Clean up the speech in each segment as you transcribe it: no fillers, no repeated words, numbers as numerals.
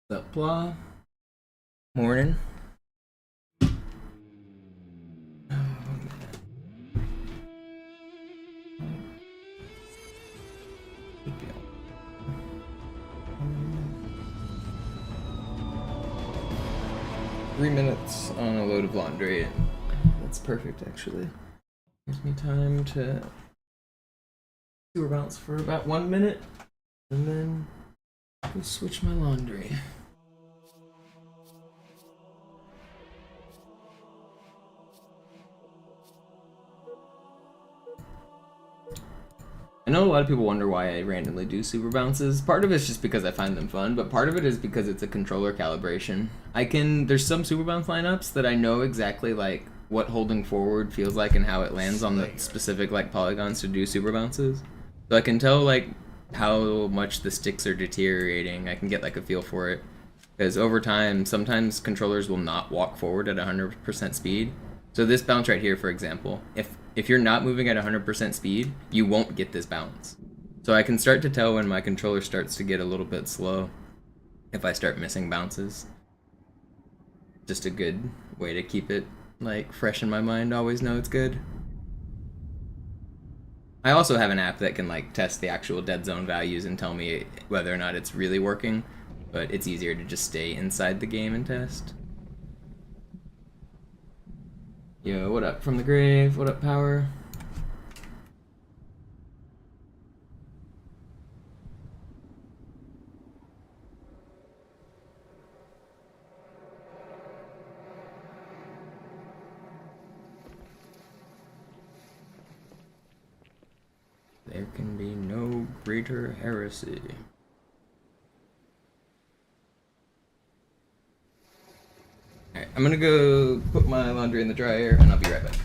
What's up, blah? Morning. Should be on. 3 minutes on a load of laundry. That's perfect, actually. Gives me time to sewer bounce for about 1 minute, and then go switch my laundry. I know a lot of people wonder why I randomly do super bounces. Part of it's just because I find them fun, but part of it is because it's a controller calibration. There's some super bounce lineups that I know exactly like what holding forward feels like and how it lands on the specific like polygons to do super bounces. So I can tell like how much the sticks are deteriorating. I can get like a feel for it. Because over time, sometimes controllers will not walk forward at 100% speed. So this bounce right here, for example, if you're not moving at 100% speed, you won't get this bounce. So I can start to tell when my controller starts to get a little bit slow if I start missing bounces. Just a good way to keep it like fresh in my mind, always know it's good. I also have an app that can like test the actual dead zone values and tell me whether or not it's really working, but it's easier to just stay inside the game and test. Yo, what up from the grave? What up, Power? There can be no greater heresy. Alright, I'm gonna go put my laundry in the dryer and I'll be right back.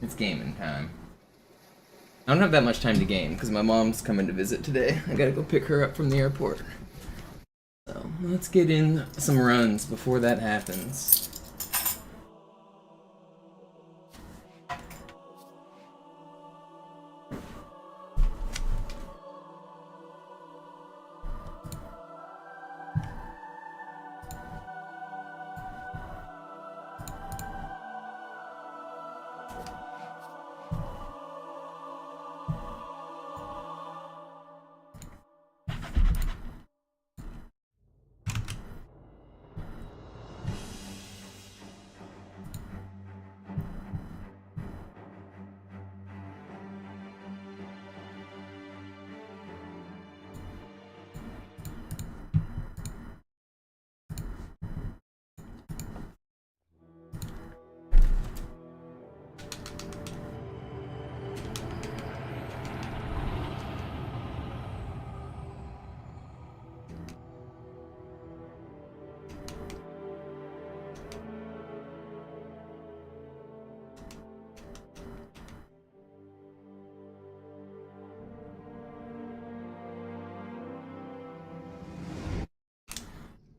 It's gaming time. I don't have that much time to game because my mom's coming to visit today. I gotta go pick her up from the airport. So let's get in some runs before that happens.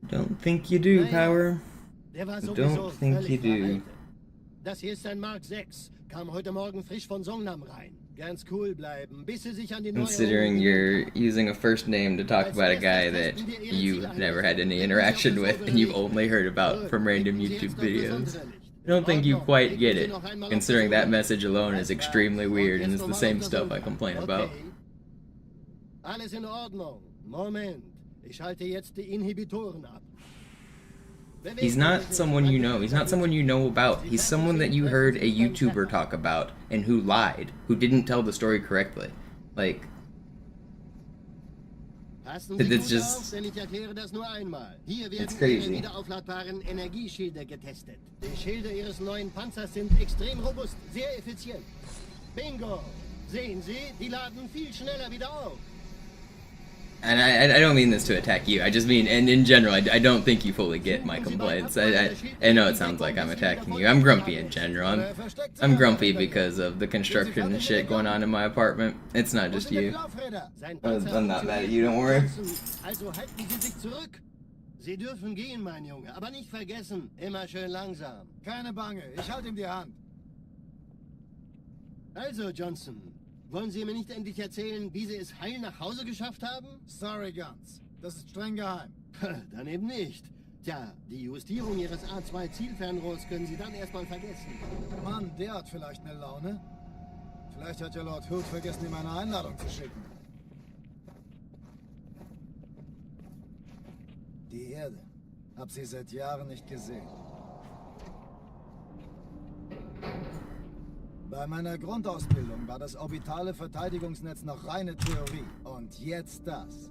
Don't think you do, Power. Don't think you do. Das hier ist ein Mark 6. Kam heute Morgen frisch von Songnam rein. Ganz cool bleiben, bis sie sich an die Considering you're using a first name to talk about a guy that you've never had any interaction with and you've only heard about from random YouTube videos. I don't think you quite get it, considering that message alone is extremely weird and it's the same stuff I complain about. Alles in Ordnung. Moment. Ich halte jetzt die Inhibitoren ab. He's not someone you know. He's not someone you know about. He's someone that you heard a YouTuber talk about and who lied, who didn't tell the story correctly. Like, it's just, it's crazy. Die aufladbaren Energieschilder getestet. Die Schilder ihres neuen Panzers sind extrem robust, sehr effizient. Bingo! Sehen Sie, die laden viel schneller wieder auf. And I don't mean this to attack you. I just mean, and in general, I don't think you fully get my complaints. I know it sounds like I'm attacking you. I'm grumpy in general. I'm grumpy because of the construction and shit going on in my apartment. It's not just you. I'm not mad at you, don't worry. Also halten Sie sich zurück. Sie dürfen gehen, mein Junge, aber nicht vergessen, immer schön langsam. Keine Bange, ich halte ihm die Hand. Also, Johnson, wollen Sie mir nicht endlich erzählen, wie Sie es heil nach Hause geschafft haben? Sorry, Guns. Das ist streng geheim. Dann eben nicht. Tja, die Justierung Ihres A2-Zielfernrohrs können Sie dann erstmal vergessen. Mann, der hat vielleicht eine Laune. Vielleicht hat ja Lord Hood vergessen, ihm eine Einladung zu schicken. Die Erde. Hab sie seit Jahren nicht gesehen. Bei meiner Grundausbildung war das orbitale Verteidigungsnetz noch reine Theorie. Und jetzt das.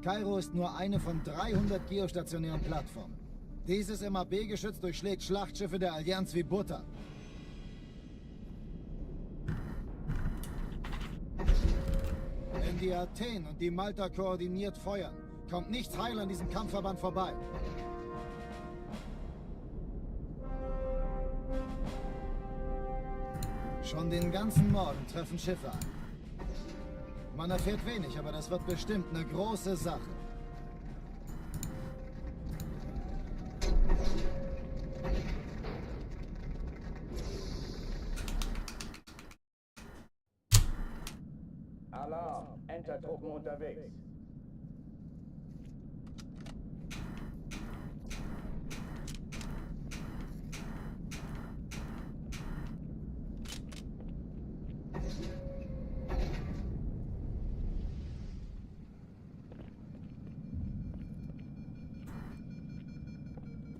Kairo ist nur eine von 300 geostationären Plattformen. Dieses MAB-Geschütz durchschlägt Schlachtschiffe der Allianz wie Butter. Wenn die Athen und die Malta koordiniert feuern, kommt nichts heil an diesem Kampfverband vorbei. Schon den ganzen Morgen treffen Schiffe ein. Man erfährt wenig, aber das wird bestimmt eine große Sache. Alarm! Entertruppen unterwegs.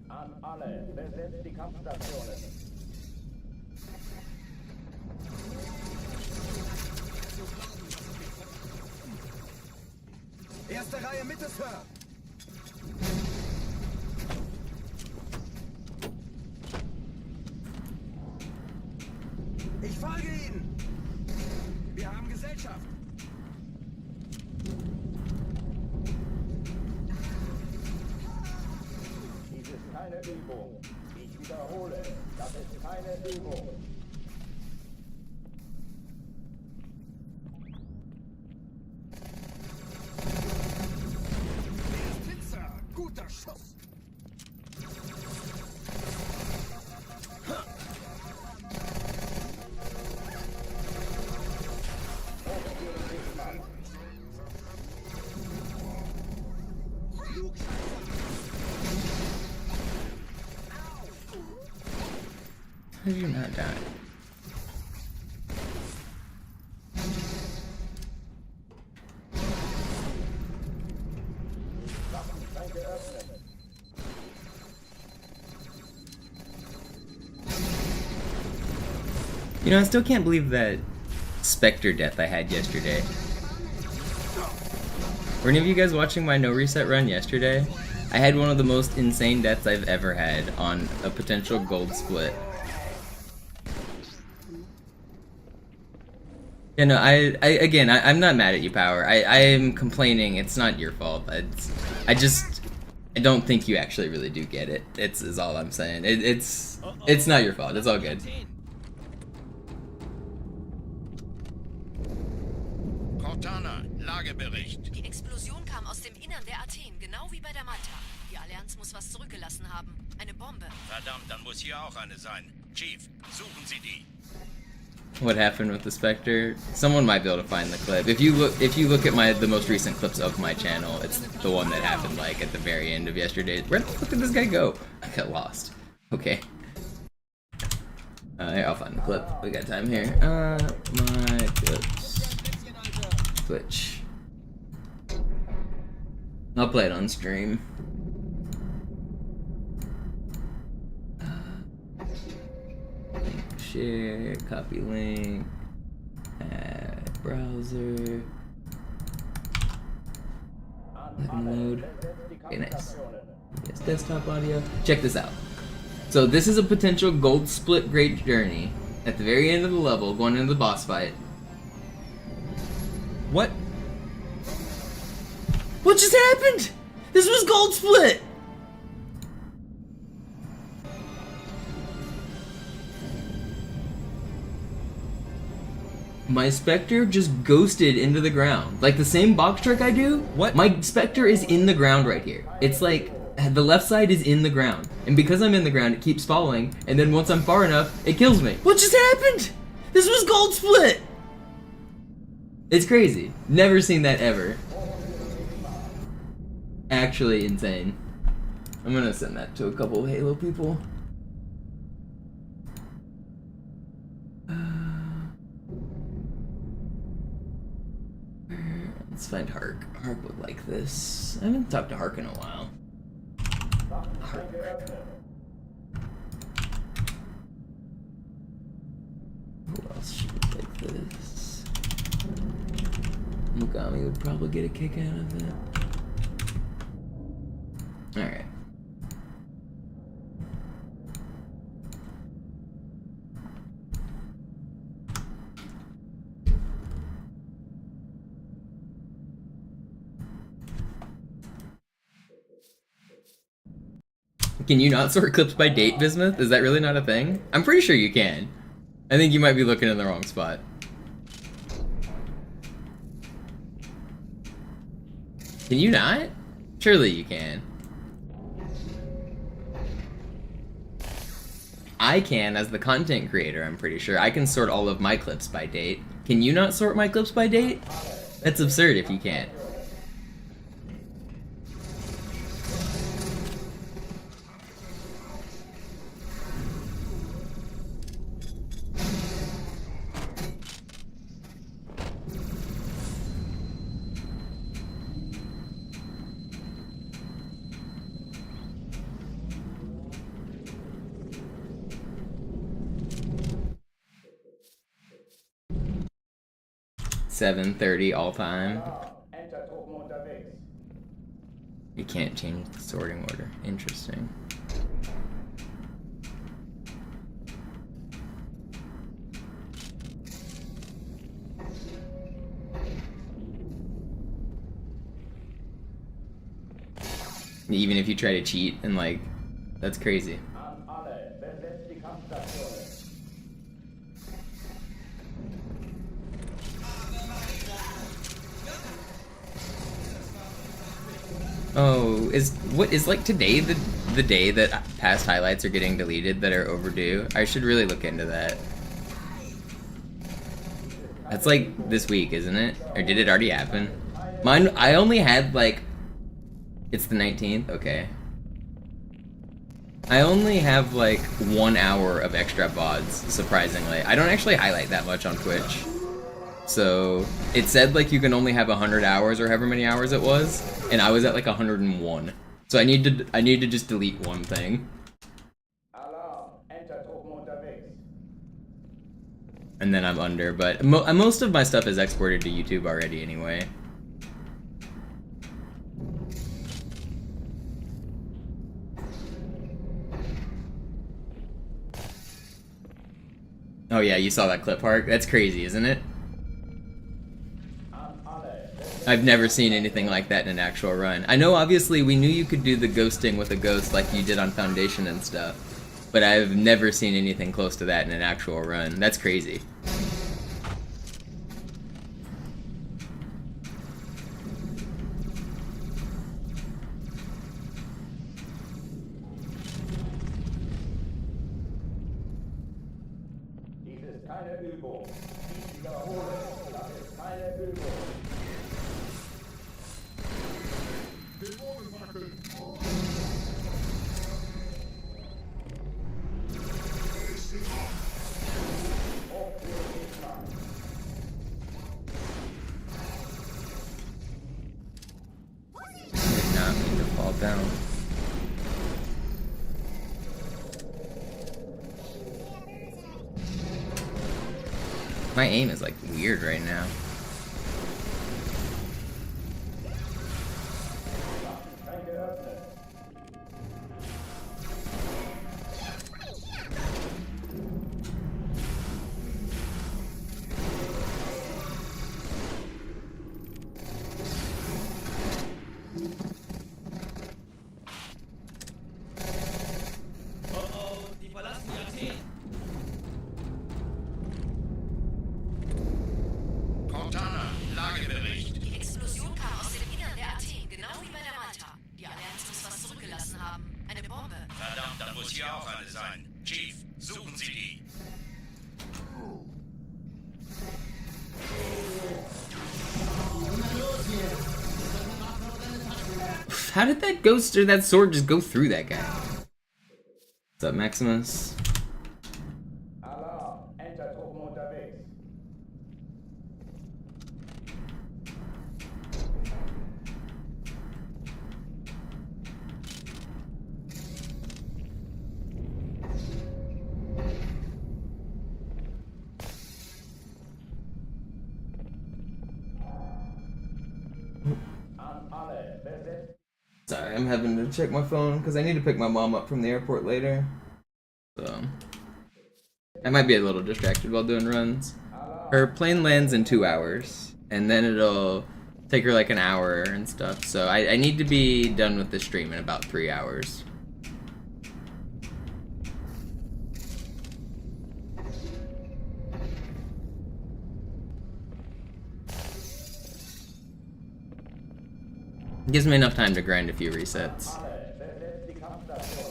An alle, besetzt die Kampfstationen. Erste Reihe Mitte, Sir. Ich folge Ihnen. Wir haben Gesellschaft. Dies ist keine Übung. Ich wiederhole, das ist keine Übung. Beschuss. How did you not die? You know, I still can't believe that Spectre death I had yesterday. Were any of you guys watching my no reset run yesterday? I had one of the most insane deaths I've ever had on a potential gold split. You know, I'm not mad at you, Power. I am complaining. It's not your fault. I don't think you actually really do get it. Is all I'm saying. It's not your fault. It's all good. Cortana, Lagebericht. Die Explosion kam aus dem Innern der Athen, genau wie bei der Malta. Die Allianz muss was zurückgelassen haben. Eine Bombe. Verdammt, dann muss hier auch eine sein. Chief, suchen Sie die. What happened with the Spectre? Someone might be able to find the clip. If you look at the most recent clips of my channel, it's the one that happened like at the very end of yesterday. Where the fuck did this guy go? I got lost. Okay. Here, I'll find the clip. We got time here. My clips. Twitch. I'll play it on stream. Share, copy link, add browser, let me load. Okay, nice. Yes, desktop audio. Check this out. So this is a potential gold split great journey at the very end of the level, going into the boss fight. What? What just happened? This was gold split! My Spectre just ghosted into the ground. Like the same box trick I do? What? My Spectre is in the ground right here. It's like, the left side is in the ground. And because I'm in the ground, it keeps following. And then once I'm far enough, it kills me. What just happened? This was gold split! It's crazy. Never seen that ever. Actually insane. I'm gonna send that to a couple of Halo people. Let's find Hark. Hark would like this. I haven't talked to Hark in a while. Hark. Who else should like this? Mugami would probably get a kick out of it. Alright. Can you not sort clips by date, Bismuth? Is that really not a thing? I'm pretty sure you can. I think you might be looking in the wrong spot. Can you not? Surely you can. I can as the content creator, I'm pretty sure. I can sort all of my clips by date. Can you not sort my clips by date? That's absurd if you can't. $7.30 all time. You can't change the sorting order. Interesting. Even if you try to cheat and like, that's crazy. Oh, is like today the day that past highlights are getting deleted that are overdue? I should really look into that. That's like this week, isn't it? Or did it already happen? Mine, I only had like, it's the 19th? Okay. I only have like 1 hour of extra VODs, surprisingly. I don't actually highlight that much on Twitch. So, it said like you can only have 100 hours or however many hours it was, and I was at like 101. So I need to just delete one thing. Alarm. Entertruppen unterwegs. And then I'm under, but most of my stuff is exported to YouTube already anyway. Oh yeah, you saw that clip, Park? That's crazy, isn't it? I've never seen anything like that in an actual run. I know obviously we knew you could do the ghosting with a ghost like you did on Foundation and stuff, but I've never seen anything close to that in an actual run. That's crazy. Dies ist keine Übung. Ich wiederhole, das ist keine Übung. Did not mean to fall down. My aim is like weird right now. Cortana, Lagebericht. Die Explosion kam aus dem Innern der Athen, genau wie bei der Malta. Die Allianz muss was zurückgelassen haben. Eine Bombe. Verdammt, da muss hier auch eine sein. Chief, suchen Sie die. How did that ghost or that sword just go through that guy? What's up, Maximus? Alarm. Entertruppen unterwegs. An alle. Besetzt. Sorry, I'm having to check my phone because I need to pick my mom up from the airport later. So, I might be a little distracted while doing runs. Her plane lands in 2 hours, and then it'll take her like an hour and stuff. So I need to be done with the stream in about 3 hours. Gives me enough time to grind a few resets. Alle. Besetzt die Kampfstation.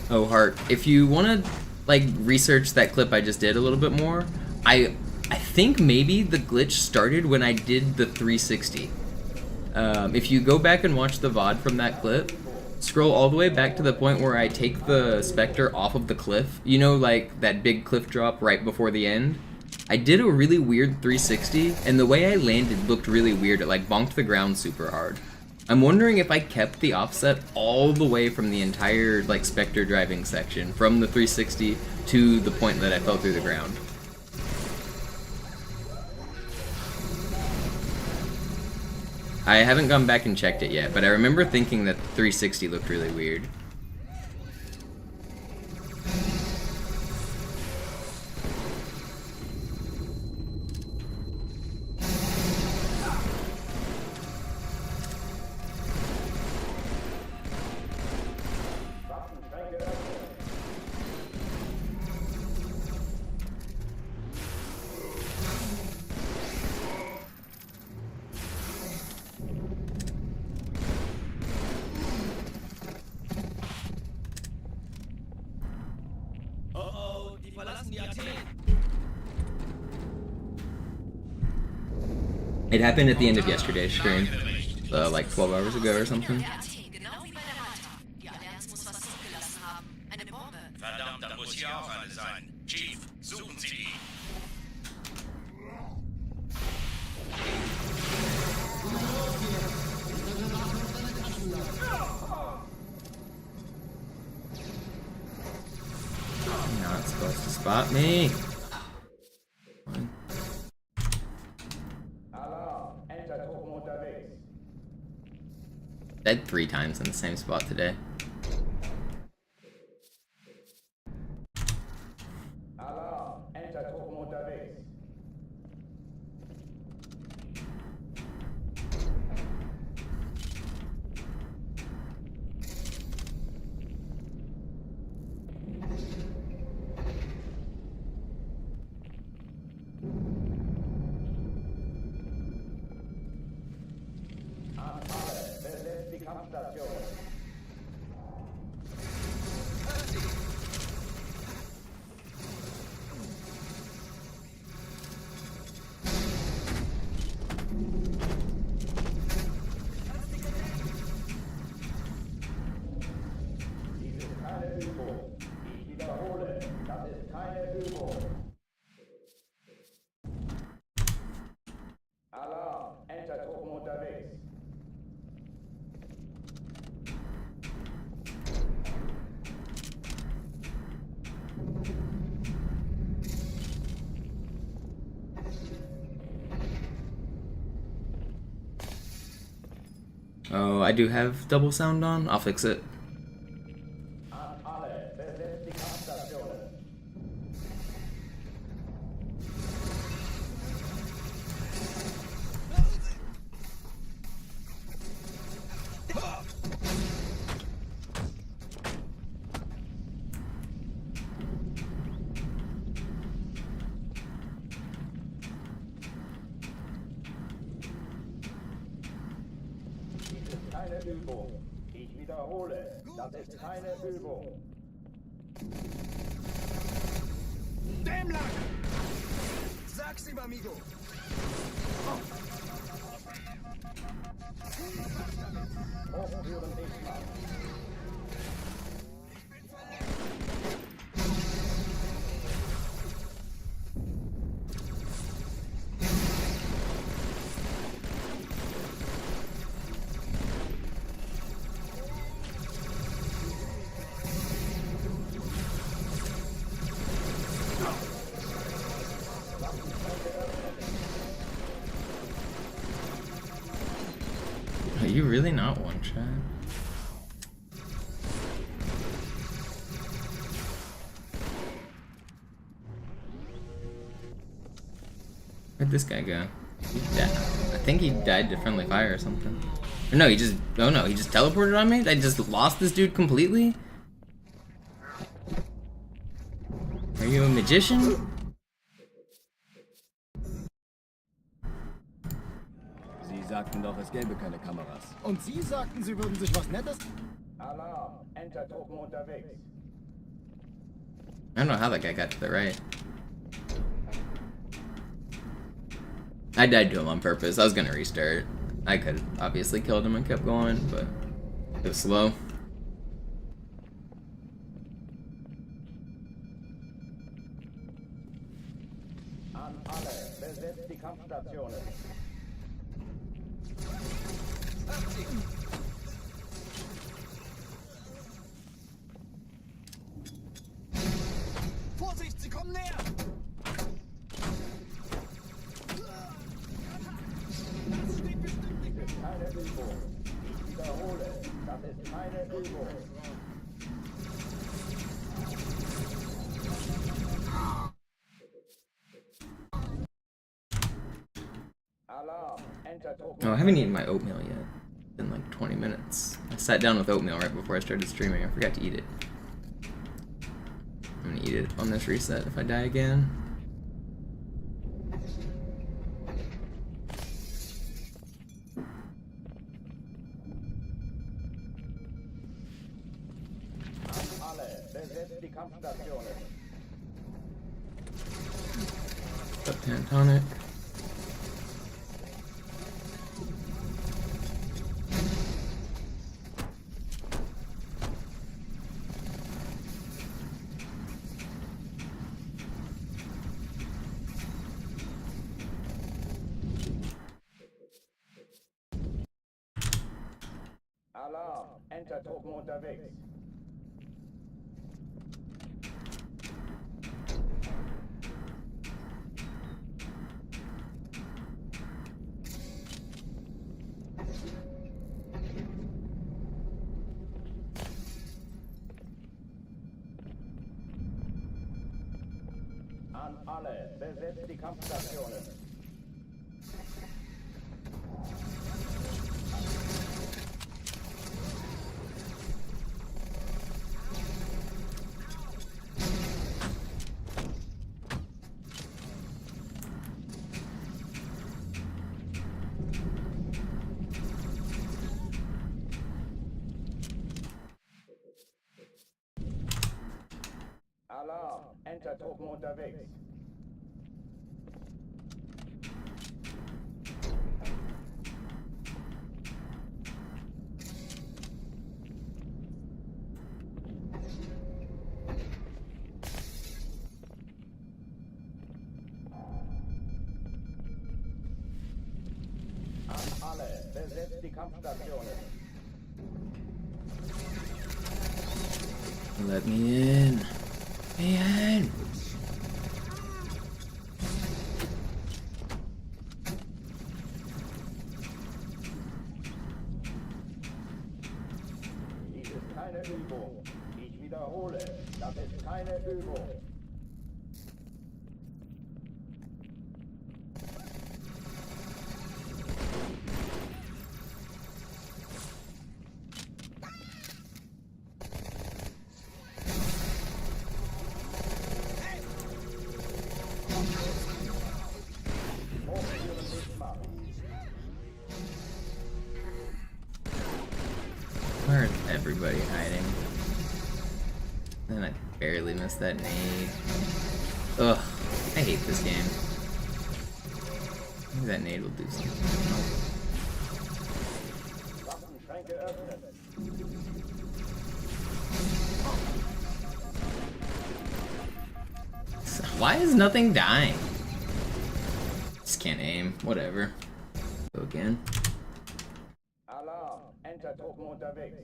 Oh, Heart, if you want to like research that clip I just did a little bit more, I think maybe the glitch started when I did the 360. If you go back and watch the VOD from that clip, scroll all the way back to the point where I take the Spectre off of the cliff. You know, like that big cliff drop right before the end? I did a really weird 360, and the way I landed looked really weird. It like bonked the ground super hard. I'm wondering if I kept the offset all the way from the entire like Spectre driving section, from the 360 to the point that I fell through the ground. I haven't gone back and checked it yet, but I remember thinking that the 360 looked really weird. It happened at the end of yesterday's stream, like 12 hours ago or something. Der Athen, genau wie bei der Malta. Die Allianz muss was zurückgelassen haben. Eine Bombe. Verdammt, da muss hier auch eine sein. Chief, suchen Sie die. You're not supposed to spot me. Alarm! Entertruppen unterwegs. Died 3 times in the same spot today. Alarm! Entertruppen unterwegs. An alle, besetzt die Kampfstation. Dies ist keine Übung. Ich wiederhole, das ist keine Übung. Alarm! Entertruppen unterwegs. Oh, I do have double sound on. I'll fix it. An alle, besetzt die Kampfstationen. Dies ist keine Übung. Ich wiederhole, das ist keine Übung. Dämler! Sag's ihm, amigo! Hochführen nicht machen. Are you really not one shot? Where'd this guy go? He died. I think he died to friendly fire or something. Or no, he just he just teleported on me? I just lost this dude completely? Are you a magician? Sie sagten doch, es gäbe keine Kameras. Und Sie sagten, Sie würden sich was Nettes... Alarm! Entertruppen unterwegs. I don't know how that guy got to the right. I died to him on purpose. I was gonna restart. I could have obviously killed him and kept going, but it was slow. An alle, besetzt die Kampfstationen. Vorsicht, Sie kommen näher! Das steht bestimmt nicht Dies ist keine Übung. Ich wiederhole, das ist keine Übung. Alarm! Entertruppen. Oh, I haven't eaten my oatmeal yet. It's been like 20 minutes. I sat down with oatmeal right before I started streaming. I forgot to eat it. I'm gonna eat it on this reset if I die again. An alle, besetzt die Kampfstationen. Up Pantonic. Alarm, Entertruppen unterwegs. An alle, besetzt die Kampfstationen. Alarm, Entertruppen unterwegs. An alle, besetzt die Kampfstationen. Let me in. Man. Dies ist keine Übung. Ich wiederhole, das ist keine Übung. Where is everybody hiding? And I barely missed that nade. Ugh, I hate this game. Maybe that nade will do something. Waffenschränke öffnen. Why is nothing dying? Just can't aim. Whatever. Go again. Alarm, Entertruppen unterwegs.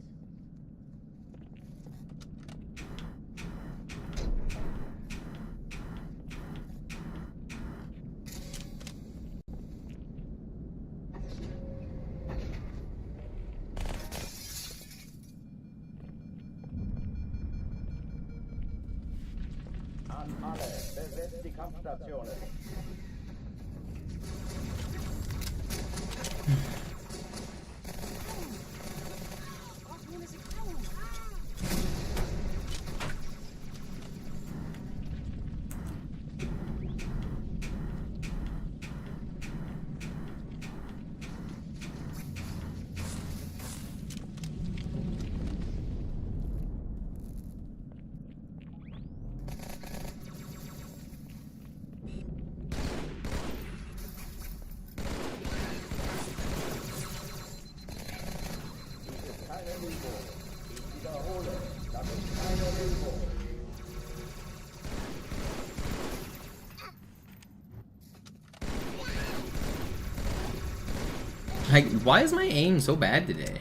An alle, besetzt die Kampfstationen. Keine Übung. Ich wiederhole, das ist keine Übung. Like, why is my aim so bad today?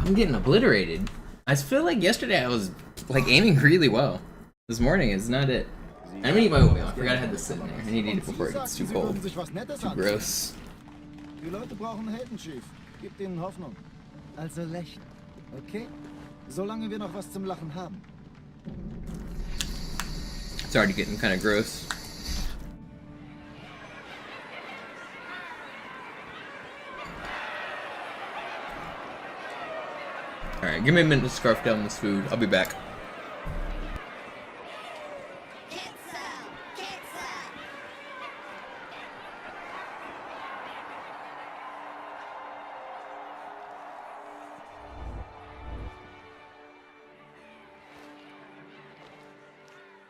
I'm getting obliterated. I feel like yesterday I was like aiming really well. This morning is not it. I'm gonna eat my oatmeal. I forgot I had this sitting there. I need to eat it before it gets too cold. Too gross. Die Leute brauchen Helden, Chief. Gib ihnen Hoffnung. Also lächeln, okay? Solange wir noch was zum Lachen haben. It's already getting kind of gross. Alright, give me a minute to scarf down this food. I'll be back.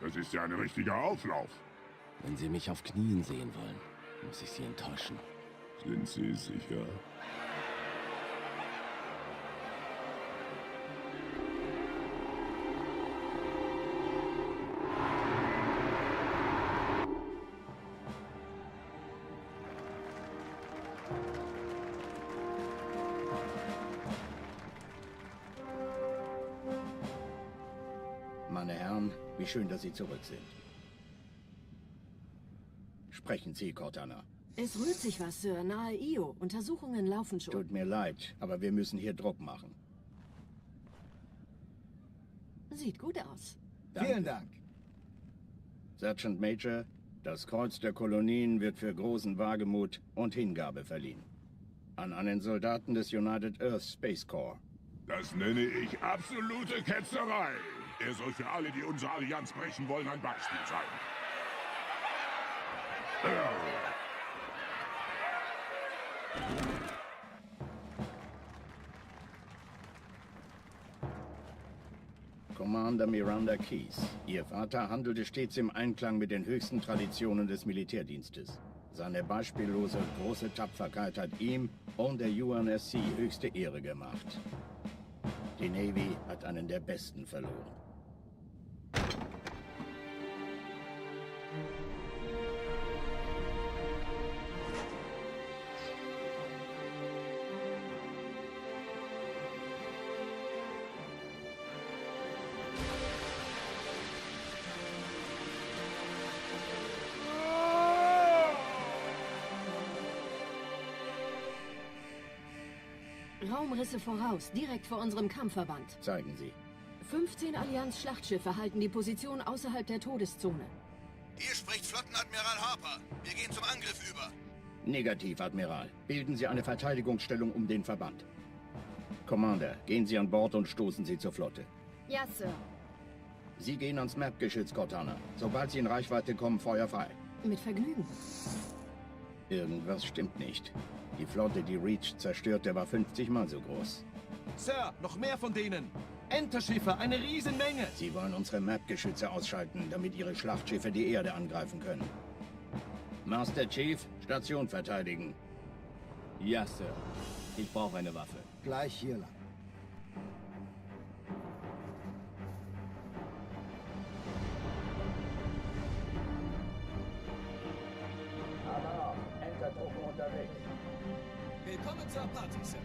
Das ist ja ein richtiger Auflauf. Wenn Sie mich auf Knien sehen wollen, muss ich Sie enttäuschen. Sind Sie sicher? Meine Herren, wie schön, dass Sie zurück sind. Sprechen Sie, Cortana. Es rührt sich was, Sir. Nahe Io. Untersuchungen laufen schon. Tut mir leid, aber wir müssen hier Druck machen. Sieht gut aus. Danke. Vielen Dank. Sergeant Major, das Kreuz der Kolonien wird für großen Wagemut und Hingabe verliehen. An einen Soldaten des United Earth Space Corps. Das nenne ich absolute Ketzerei. Er soll für alle, die unsere Allianz brechen wollen, ein Beispiel sein. Commander Miranda Keys. Ihr Vater handelte stets im Einklang mit den höchsten Traditionen des Militärdienstes. Seine beispiellose große Tapferkeit hat ihm und der UNSC höchste Ehre gemacht. Die Navy hat einen der besten verloren. Raumrisse voraus, direkt vor unserem Kampfverband. Zeigen Sie. 15 Allianz-Schlachtschiffe halten die Position außerhalb der Todeszone. Hier spricht Flottenadmiral Harper. Wir gehen zum Angriff über. Negativ, Admiral. Bilden Sie eine Verteidigungsstellung um den Verband. Commander, gehen Sie an Bord und stoßen Sie zur Flotte. Ja, Sir. Sie gehen ans Map-Geschütz, Cortana. Sobald Sie in Reichweite kommen, Feuer frei. Mit Vergnügen. Irgendwas stimmt nicht. Die Flotte, die Reach zerstörte, war 50 Mal so groß. Sir, noch mehr von denen! Enterschiffe, eine Riesenmenge! Sie wollen unsere Map-Geschütze ausschalten, damit ihre Schlachtschiffe die Erde angreifen können. Master Chief, Station verteidigen. Ja, Sir. Ich brauche eine Waffe. Gleich hier lang. Alarm, Entertruppen unterwegs. Willkommen zur Party, Sir.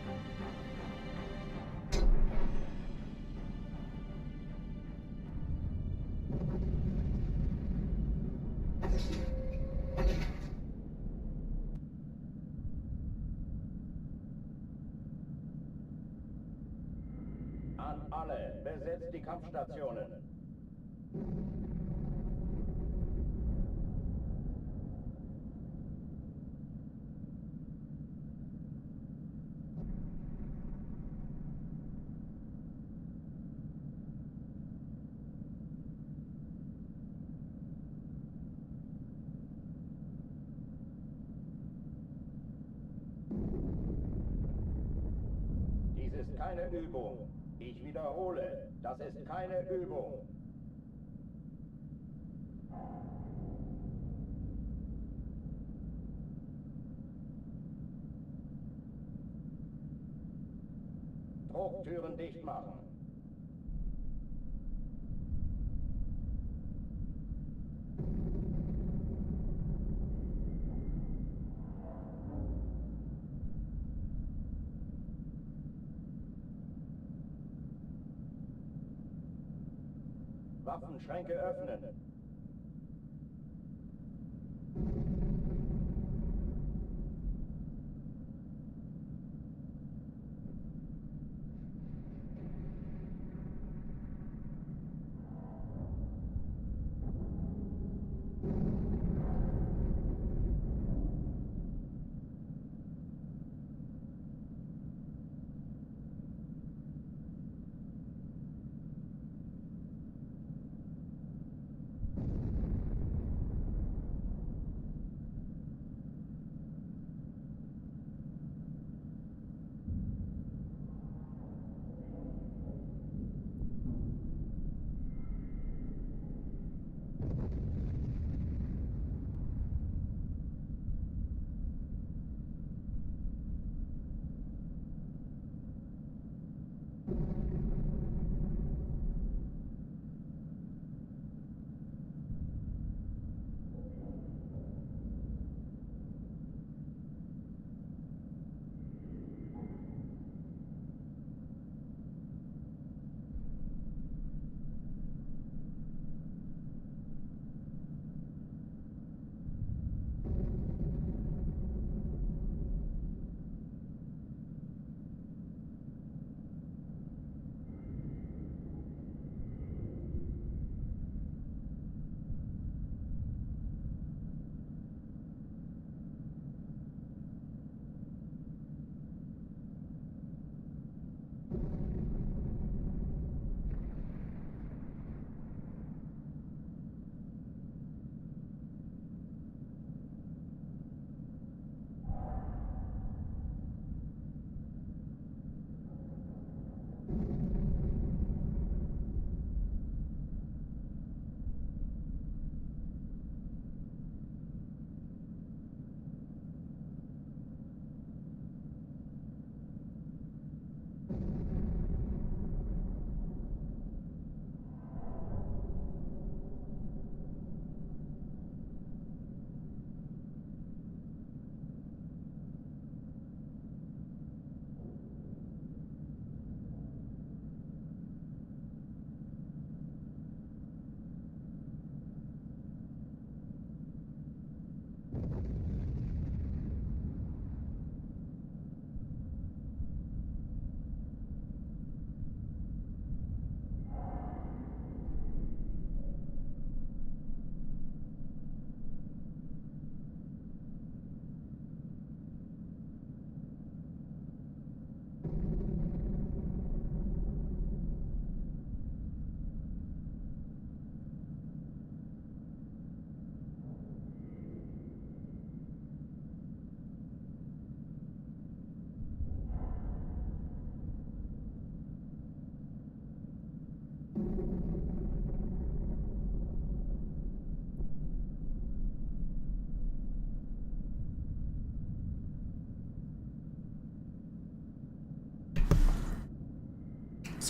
An alle, besetzt die Kampfstationen. Dies ist keine Übung. Ich wiederhole, das ist keine Übung. Drucktüren dicht machen. Waffenschränke öffnen.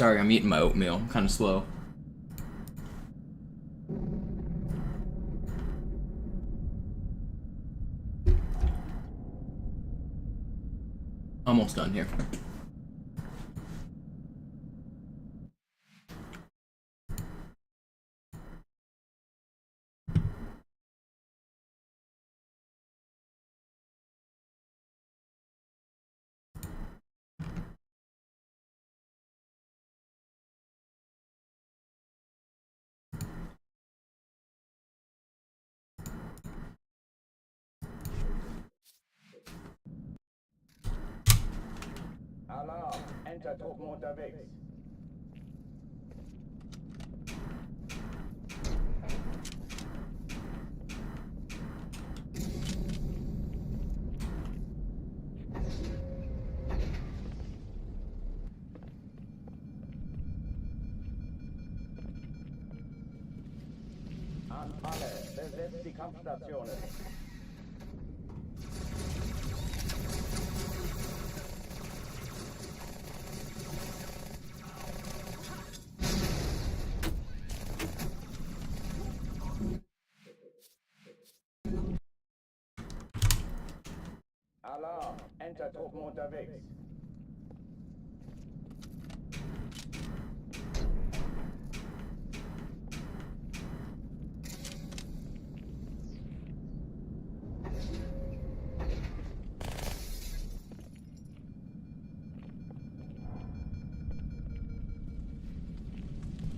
Sorry, I'm eating my oatmeal. I'm kind of slow. Almost done here. Alarm, Enter-Truppen unterwegs. An alle, besetzt die Kampfstationen. Alarm, Enter-Truppen unterwegs.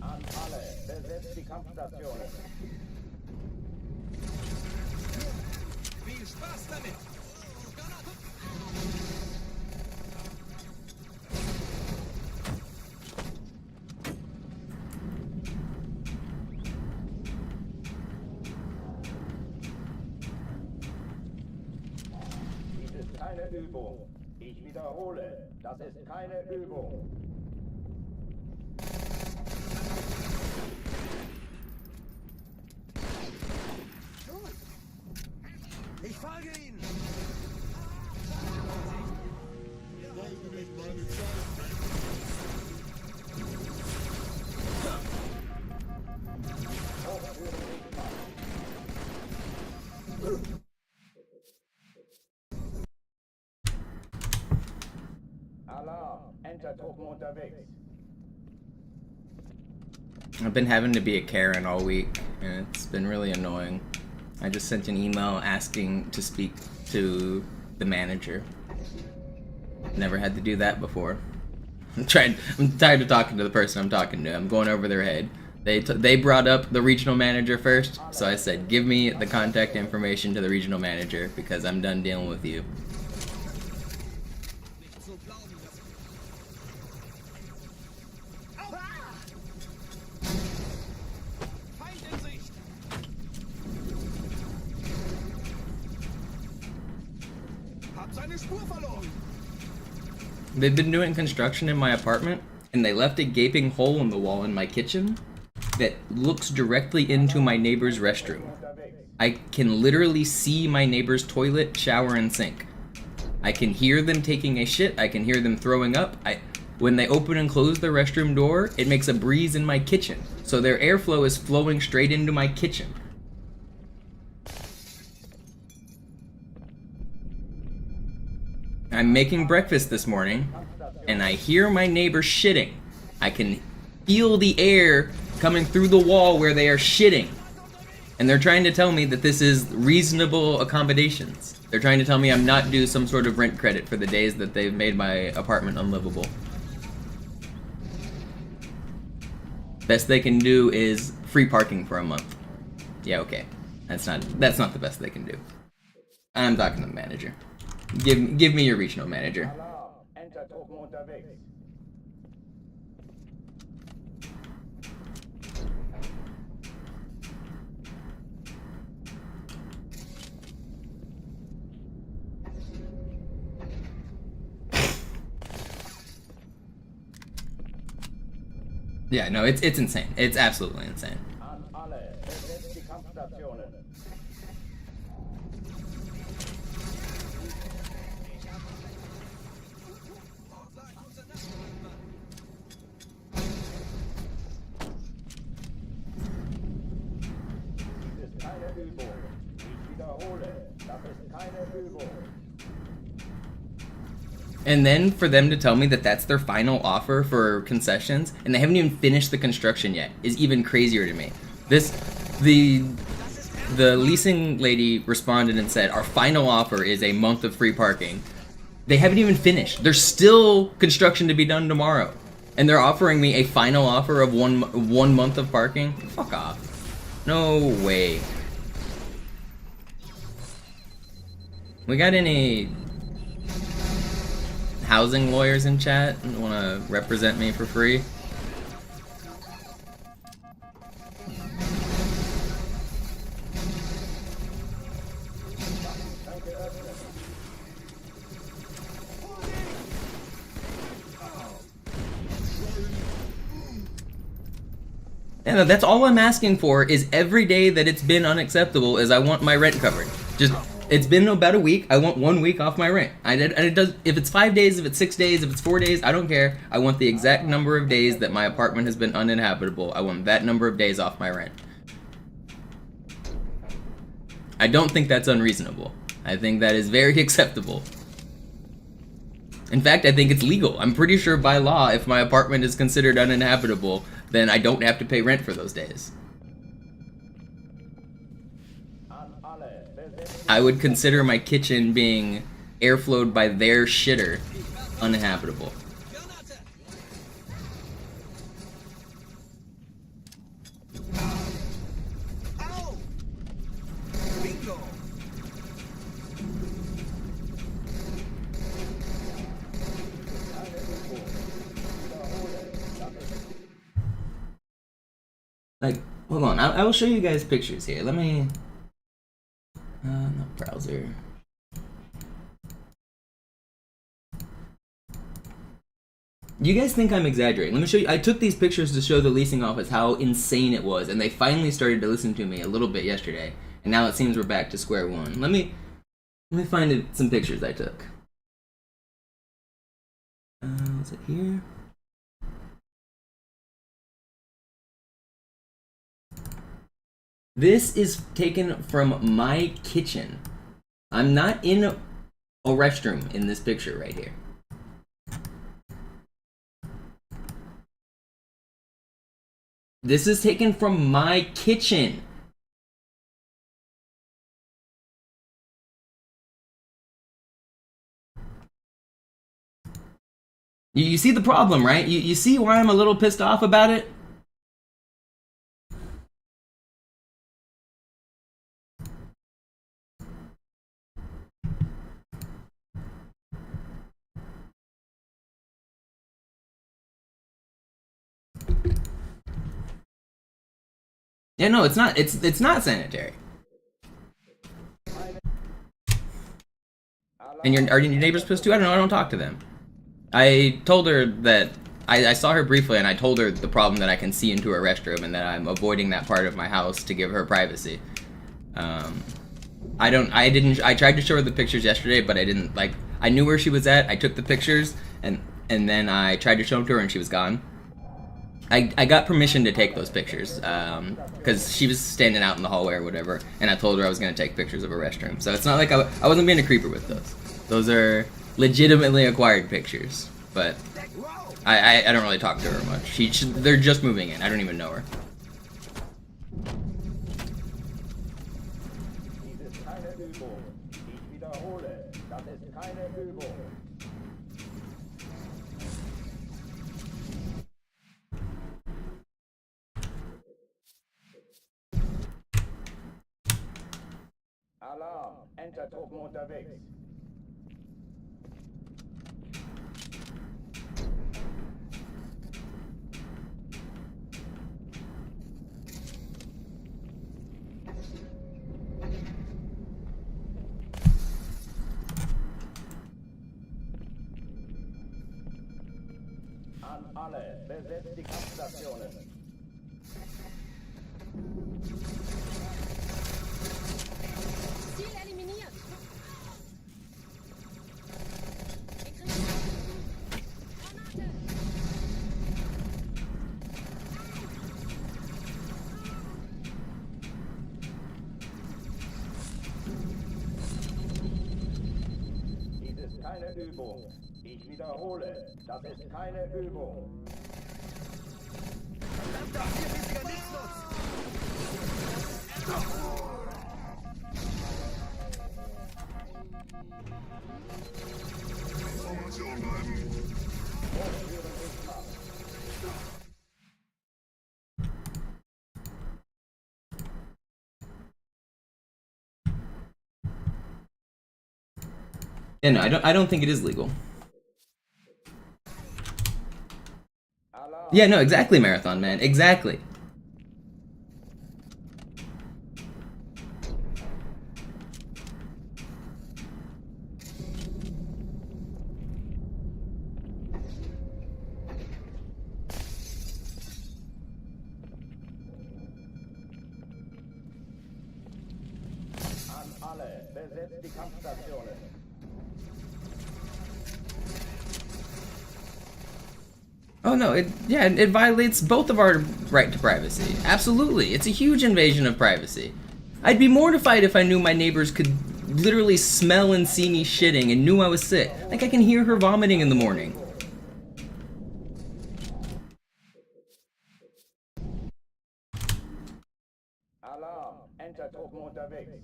An alle, besetzt die Kampfstationen. Viel Spaß damit! Dies ist keine Übung. Ich wiederhole, das ist keine Übung. Ich folge Ihnen! Alarm, Enter-Truppen unterwegs. I've been having to be a Karen all week, and it's been really annoying. I just sent an email asking to speak to the manager. Never had to do that before. I'm tired of talking to the person I'm talking to. I'm going over their head. They brought up the regional manager first, so I said, give me the contact information to the regional manager because I'm done dealing with you. They've been doing construction in my apartment, and they left a gaping hole in the wall in my kitchen that looks directly into my neighbor's restroom. I can literally see my neighbor's toilet, shower, and sink. I can hear them taking a shit. I can hear them throwing up. When they open and close the restroom door, it makes a breeze in my kitchen. So their airflow is flowing straight into my kitchen. I'm making breakfast this morning, and I hear my neighbor shitting. I can feel the air coming through the wall where they are shitting. And they're trying to tell me that this is reasonable accommodations. They're trying to tell me I'm not due some sort of rent credit for the days that they've made my apartment unlivable. Best they can do is free parking for a month. Yeah, okay. That's not the best they can do. I'm talking to the manager. Give me your regional manager. Alarm, Enter-Truppen unterwegs. Yeah, no, it's insane. It's absolutely insane. An alle, besetzt die Kampfstationen. And then for them to tell me that that's their final offer for concessions, and they haven't even finished the construction yet, is even crazier to me. The leasing lady responded and said, our final offer is a month of free parking. They haven't even finished. There's still construction to be done tomorrow. And they're offering me a final offer of one month of parking? Fuck off. No way. We got any housing lawyers in chat want to represent me for free? Yeah, no, that's all I'm asking for is every day that it's been unacceptable is I want my rent covered. Just, it's been about a week, I want 1 week off my rent. And it does, if it's 5 days, if it's 6 days, if it's 4 days, I don't care. I want the exact number of days that my apartment has been uninhabitable. I want that number of days off my rent. I don't think that's unreasonable. I think that is very acceptable. In fact, I think it's legal. I'm pretty sure by law, if my apartment is considered uninhabitable, then I don't have to pay rent for those days. I would consider my kitchen being airflowed by their shitter uninhabitable. Like, hold on, I will show you guys pictures here. Let me... no, browser. You guys think I'm exaggerating. Let me show you. I took these pictures to show the leasing office how insane it was, and they finally started to listen to me a little bit yesterday. And now it seems we're back to square one. Let me find some pictures I took. Is it here? This is taken from my kitchen. I'm not in a restroom in this picture right here. This is taken from my kitchen. You see the problem, right? You see why I'm a little pissed off about it? Yeah, no, it's not. It's not sanitary. And are your neighbors pissed too? I don't know. I don't talk to them. I told her that I saw her briefly, and I told her the problem that I can see into her restroom, and that I'm avoiding that part of my house to give her privacy. I tried to show her the pictures yesterday, but I didn't like. I knew where she was at. I took the pictures, and then I tried to show them to her, and she was gone. I got permission to take those pictures because she was standing out in the hallway or whatever, and I told her I was going to take pictures of her restroom. So it's not like I wasn't being a creeper with those. Those are legitimately acquired pictures, but I don't really talk to her much. They're just moving in. I don't even know her. Alarm! Entertruppen unterwegs. An alle, besetzt die Kampfstationen. Ziel eliminiert. ist keine Übung. Ich wiederhole, das ist keine Übung. Yeah, no, I don't think it is legal. Yeah, no, exactly, Marathon Man, exactly. An alle, besetzt die Kampfstationen. Oh no, it violates both of our right to privacy. Absolutely, it's a huge invasion of privacy. I'd be mortified if I knew my neighbors could literally smell and see me shitting and knew I was sick. Like I can hear her vomiting in the morning. Alarm, Entertruppen unterwegs.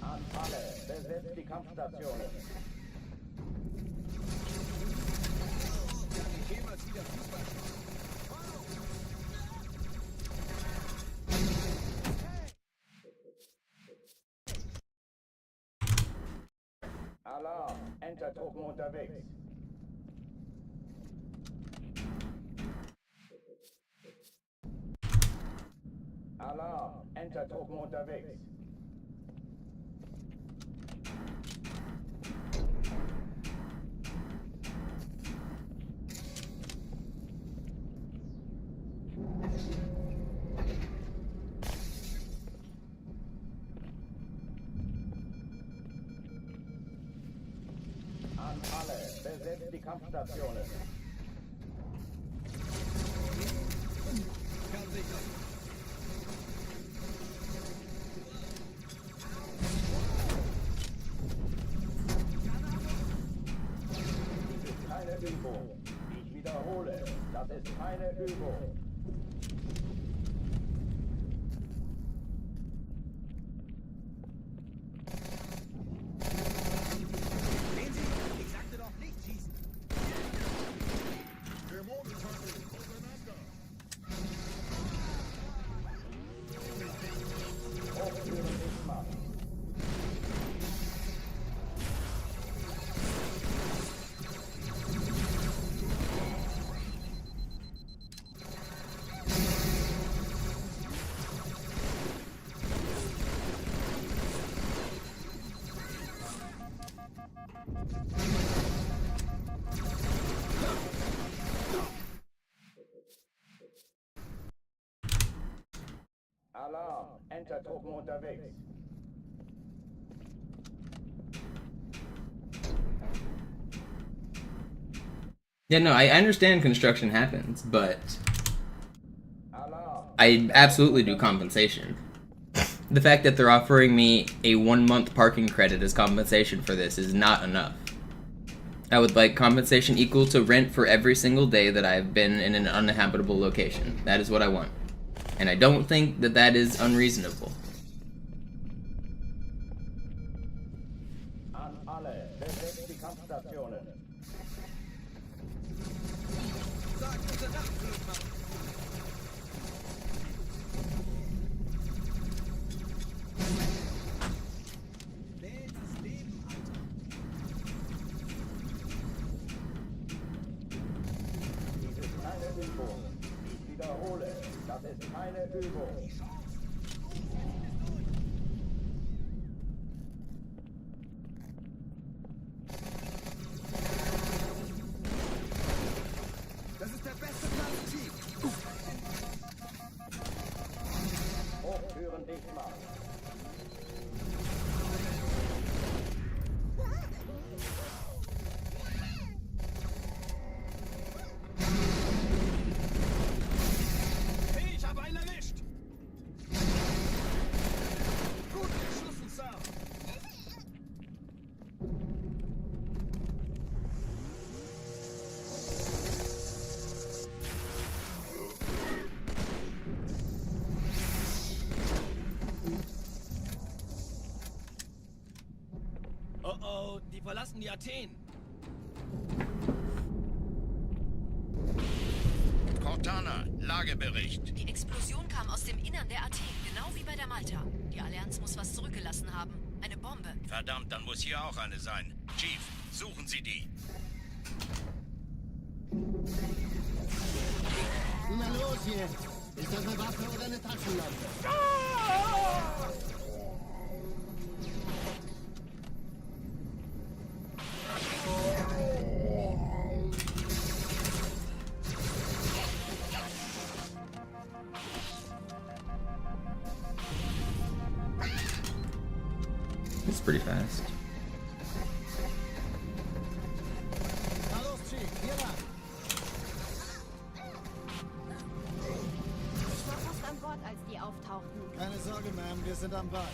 An alle, besetzt die Kampfstationen. Alarm, Entertruppen unterwegs. Alarm, Entertruppen unterwegs. An alle, besetzt die Kampfstationen. Dies ist keine Übung. Ich wiederhole, das ist keine Übung. Alarm, Entertruppen unterwegs. Yeah, no, I understand construction happens, but I absolutely do compensation. The fact that they're offering me a 1-month parking credit as compensation for this is not enough. I would like compensation equal to rent for every single day that I've been in an uninhabitable location. That is what I want. And I don't think that that is unreasonable. An alle, besetzt die Kampfstationen. Dies ist keine Übung. Ich wiederhole, das ist keine Übung. Das ist der beste Plan, Chief. Hochtüren dicht machen. Oh oh, die verlassen die Athen. Cortana, Lagebericht. Die Explosion kam aus dem Innern der Athen, genau wie bei der Malta. Die Allianz muss was zurückgelassen haben. Eine Bombe. Verdammt, dann muss hier auch eine sein. Chief, suchen Sie die. Na los jetzt! Ist das eine Waffe oder eine Taschenlampe? It's pretty fast. Na los, Chief, hier lang. Ich war fast an Bord, als die auftauchten. Keine Sorge, Ma'am, wir sind am Ball.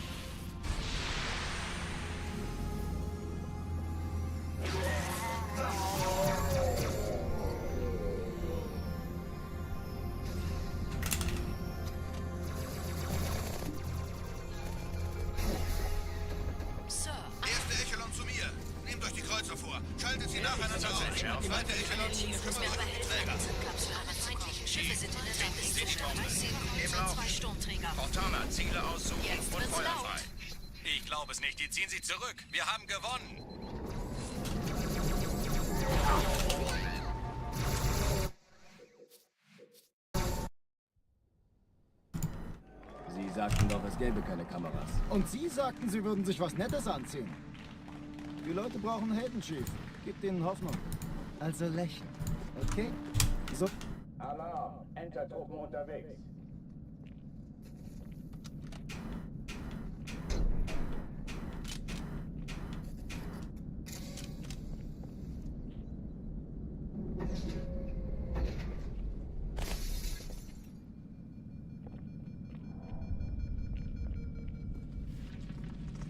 Sir, Erste Echelon zu mir. Nehmt euch die Kreuzer vor. Schaltet sie nacheinander auf. Zweite Echelon, kümmert euch um die Träger. Kapsel, aber feindliche Schiffe sind in der Lage. Im Lauf. 2 Sturmträger. Cortana, Ziele aussuchen Jetzt und wird's Feuer laut. frei. Ich glaube es nicht. Die ziehen sich zurück. Wir haben gewonnen. Sie sagten doch, es gäbe keine Kameras. Und Sie sagten, Sie würden sich was Nettes anziehen. Die Leute brauchen Helden, Chief. Gebt ihnen Hoffnung. Also lächeln. Okay? So. Alarm, Entertruppen unterwegs.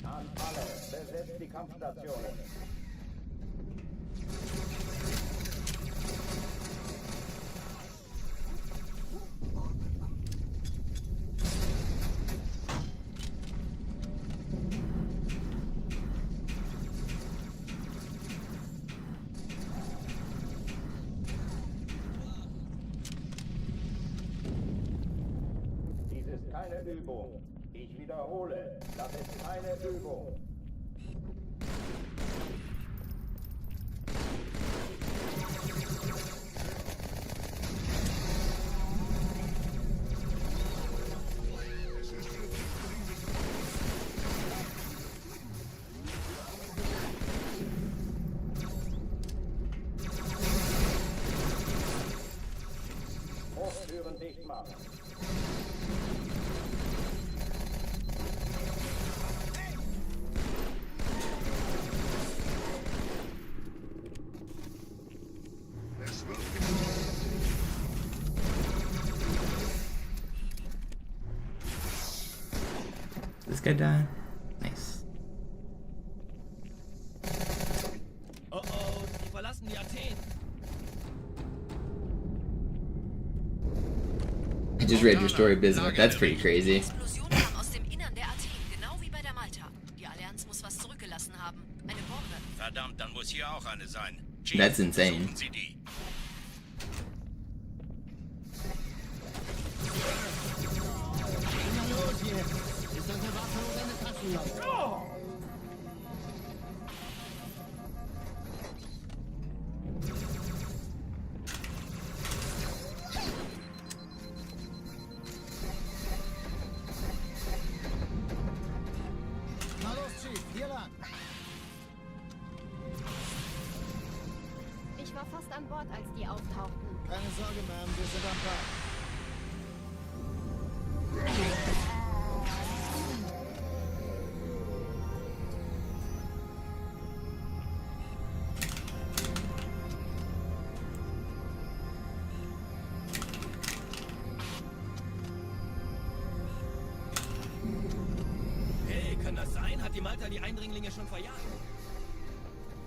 An alle, besetzt die Kampfstationen. Dies ist keine Übung. Ich wiederhole, das ist keine Übung. Hochtüren dicht machen. This guy died. Nice. Oh oh, die verlassen die Athen. I just read your story, Bismuth. That's pretty crazy. Explosion kam aus dem Innern der Athen, genau wie bei der Malta. Die Allianz muss was zurückgelassen haben. Eine Bombe. Verdammt, dann muss hier auch eine sein. Chief, That's insane. suchen Sie die. Na los jetzt! Ist das eine Waffe oder eine Taschenlampe? Na los, Chief, hier lang. Ich war fast an Bord, als die auftauchten. Keine Sorge, Ma'am, wir sind am Ball. Hey, kann das sein? Hat die Malta die Eindringlinge schon verjagt?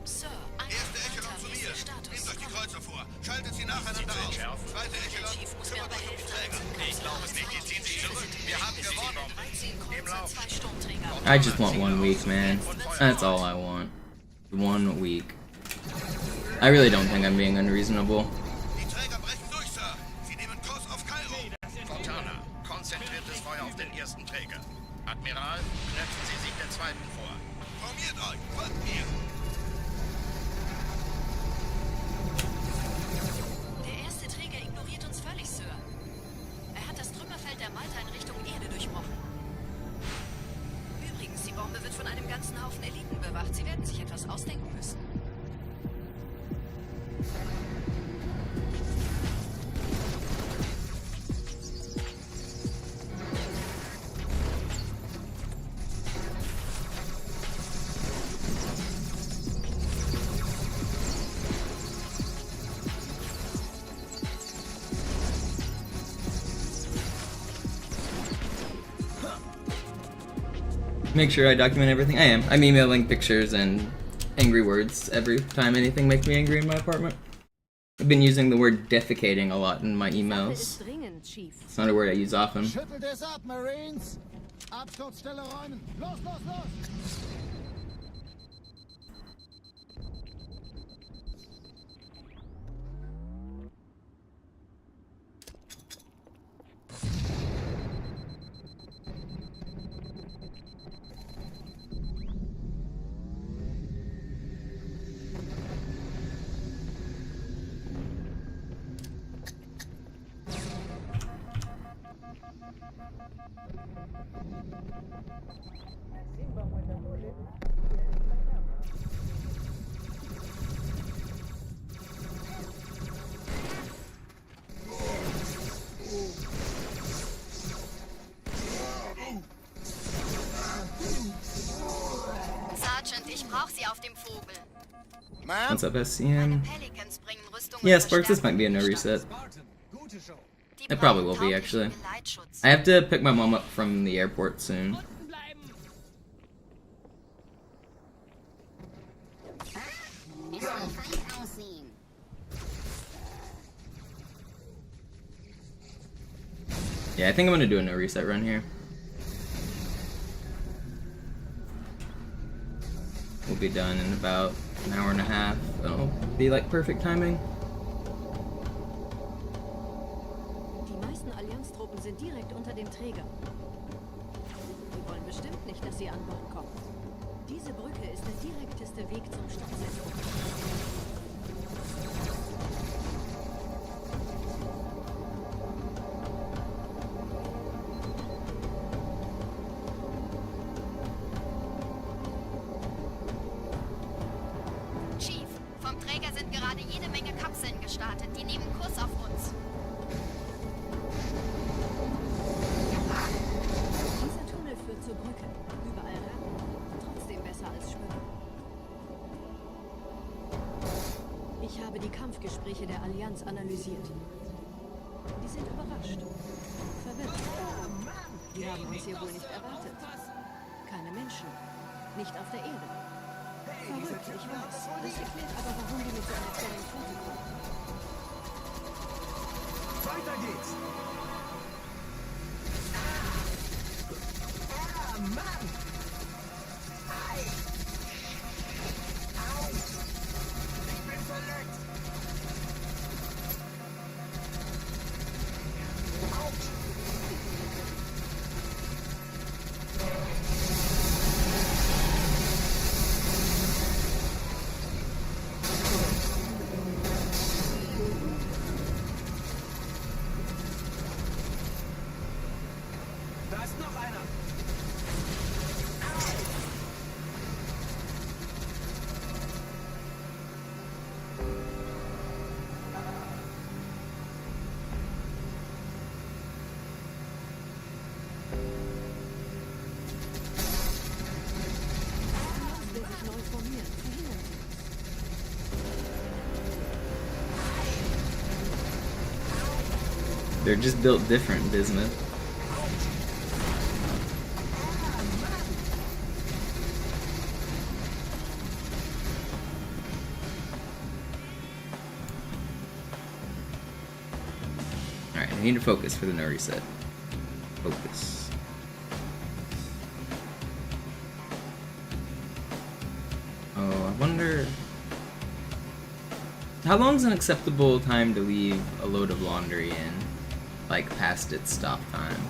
Sir, Erste Echelon zu mir. Nehmt euch die Kreuzer vor. Schaltet sie nacheinander auf. Zweite Echelon, Chief muss mir kümmert aber euch um die helfen. Träger. Ich glaube es nicht. Die ziehen sich zurück. Wir haben gewonnen. 13 Im Kreuzer, Lauf. 2 Sturmträger. I just want 1 week, man. That's all I want. 1 week. I really don't think I'm being unreasonable. Die Träger brechen durch, Sir. Sie nehmen Kurs auf Kairo. Fontana, konzentriertes Feuer auf den ersten Träger. Admiral, knöpfen Sie sich der zweiten vor. Formiert euch, folgt mir. Der erste Träger ignoriert uns völlig, Sir. Er hat das Trümmerfeld der Malta in Richtung Erde durchbrochen. Übrigens, die Bombe wird von einem ganzen Haufen Eliten bewacht. Sie werden sich etwas ausdenken müssen. Make sure I document everything. I am. I'm emailing pictures and angry words every time anything makes me angry in my apartment. I've been using the word defecating a lot in my emails. It's not a word I use often. Schüttelt es ab, Marines! Absturzstelle räumen! Los, los, los! Sergeant, ich brauche Sie auf dem Vogel. What's up, SCM? Pelicans bringen Rüstung Yeah, und Sparks, this might be a no reset. It probably will be, actually. I have to pick my mom up from the airport soon. Yeah, I think I'm gonna do a no reset run here. We'll be done in about an hour and a half. It'll be like perfect timing. Die meisten Allianztruppen sind direkt unter dem Träger. Die wollen bestimmt nicht, dass sie an Bord kommen. Diese Brücke ist der direkteste Weg zum Stadtzentrum. Chief, vom Träger sind gerade jede Menge Kapseln gestartet. Die nehmen Kurs auf uns. Dieser Tunnel führt zur Brücke. Überall Ratten. Trotzdem besser als Schwimmen. Ich habe die Kampfgespräche der Allianz analysiert. Die sind überrascht. Verwirrt. Die haben uns hier wohl nicht erwartet. Keine Menschen. Nicht auf der Erde. Verrückt, ich weiß. Das erklärt aber, warum die mit so einer kleinen Flotte kommen. Weiter geht's! Mann! Ich bin verletzt! Da ist noch einer! Will sich neu formieren. Verhindern Sie They're just built different, Bismuth. Alright, I need to focus for the no reset. Focus. Oh, wonder... How long's an acceptable time to leave a load of laundry in? Like, past its stop time?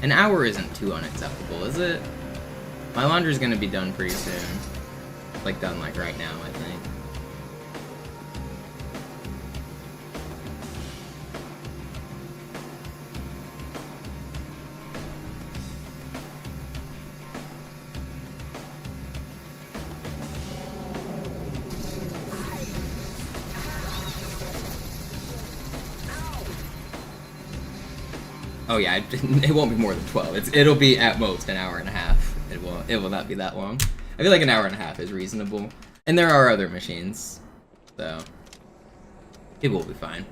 An hour isn't too unacceptable, is it? My laundry's gonna be done pretty soon. Like, done like right now, I think. Oh yeah, it won't be more than 12. It'll be at most an hour and a half. It will not be that long. I feel like an hour and a half is reasonable. And there are other machines, so it will be fine.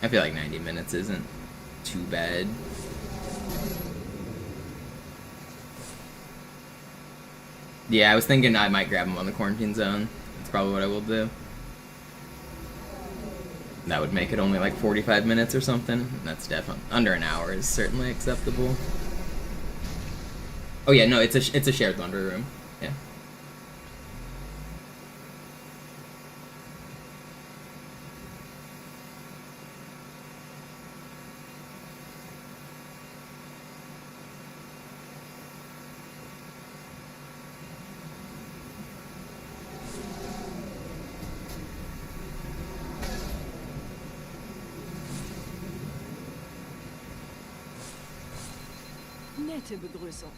I feel like 90 minutes isn't too bad. Yeah, I was thinking I might grab him on the quarantine zone. That's probably what I will do. That would make it only like 45 minutes or something. That's definitely under an hour is certainly acceptable. Oh yeah, no, it's a shared laundry room. Yeah. Nette Begrüßung.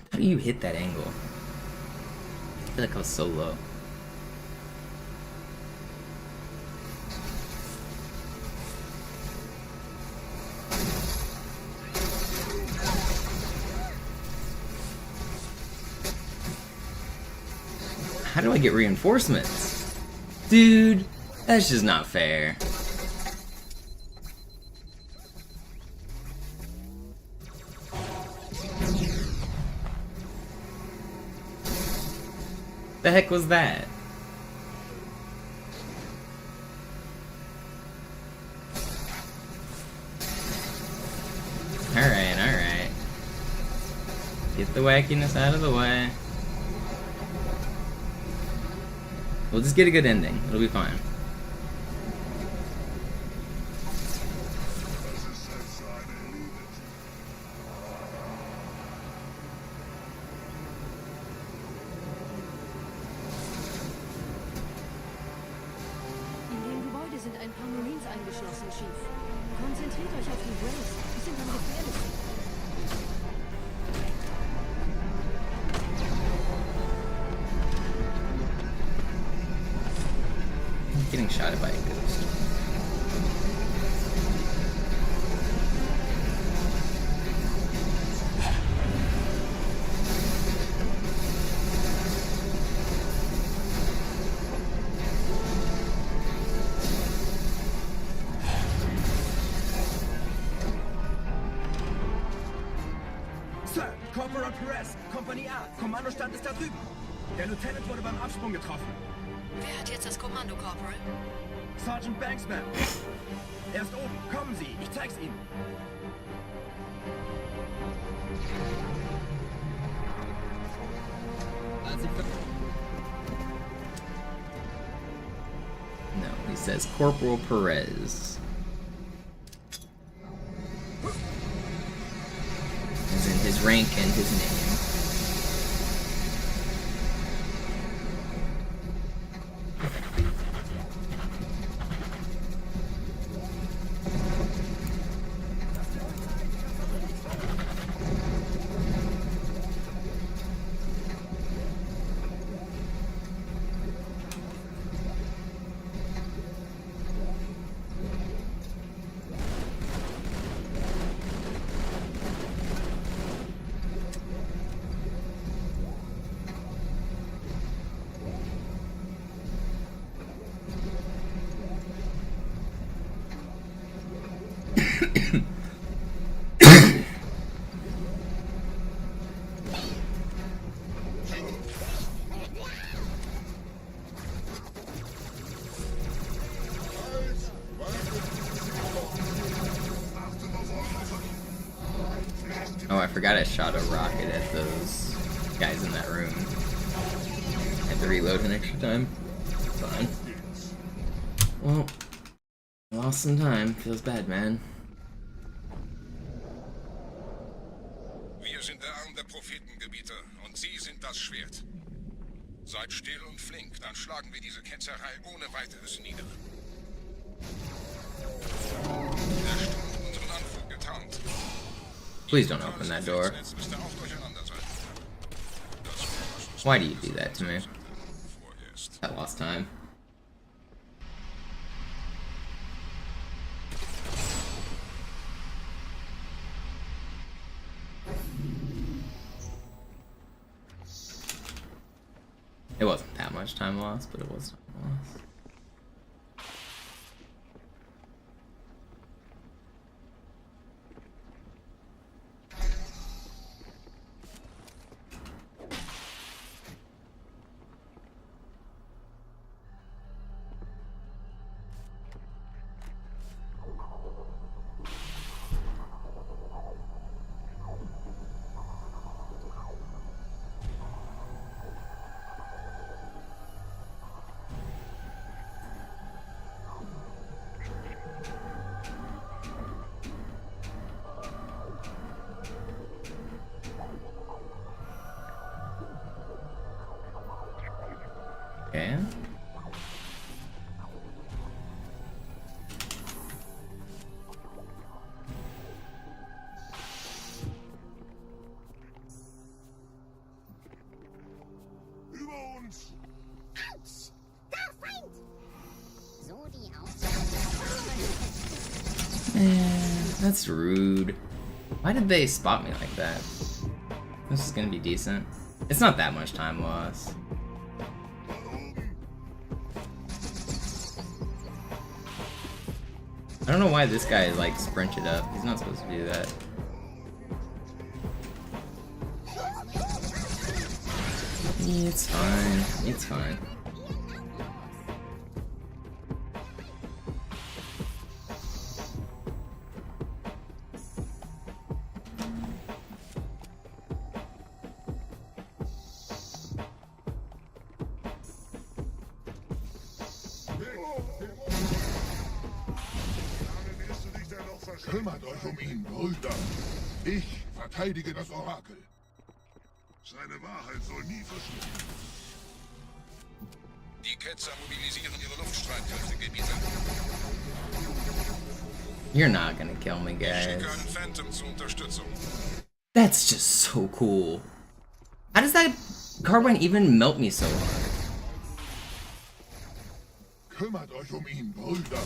How do you hit that angle? I feel like I was so low. How do I get reinforcements? Dude, that's just not fair. The heck was that? Alright, alright. Get the wackiness out of the way. We'll just get a good ending. It'll be fine. Ein paar Marines eingeschlossen, Chief. Konzentriert euch auf die Graves. Die sind am gefährlichsten. I'm getting shot by a ghost. Corporal Perez, Kompanie A. Kommandostand ist da drüben. Der Lieutenant wurde beim Absprung getroffen. Wer hat jetzt das Kommando, Corporal? Sergeant Banksman. Er ist oben. Kommen Sie, ich zeig's Ihnen. No, he says Corporal Perez. As in his rank and his name. Oh, I forgot I shot a rocket at those guys in that room. I had to reload an extra time. Fine. Well, lost some time. Feels bad, man. Wir sind der Arm der Prophetengebieter und Sie sind das Schwert. Seid still und flink, dann schlagen wir diese Ketzerei ohne weiteres nieder. Der Sturm hat unseren Anflug getarnt. Please don't open that door. Why do you do that to me? I lost time. It wasn't that much time lost, but it was time lost. Okay. Über uns! Autsch! Da, Feind! So die That's rude. Why did they spot me like that? This is gonna be decent. It's not that much time lost. I don't know why this guy like sprinted up. He's not supposed to do that. It's fine. It's fine. Kümmert euch ihn, Brüder. Ich verteidige das Orakel. Seine Wahrheit soll nie verschwinden. Die Ketzer mobilisieren ihre Luftstreitkräfte, Gebieter. You're not gonna kill me, guys. Ich schicke einen Phantom zur Unterstützung. That's just so cool. How does that carbine even melt me so hard? Kümmert euch ihn, Brüder.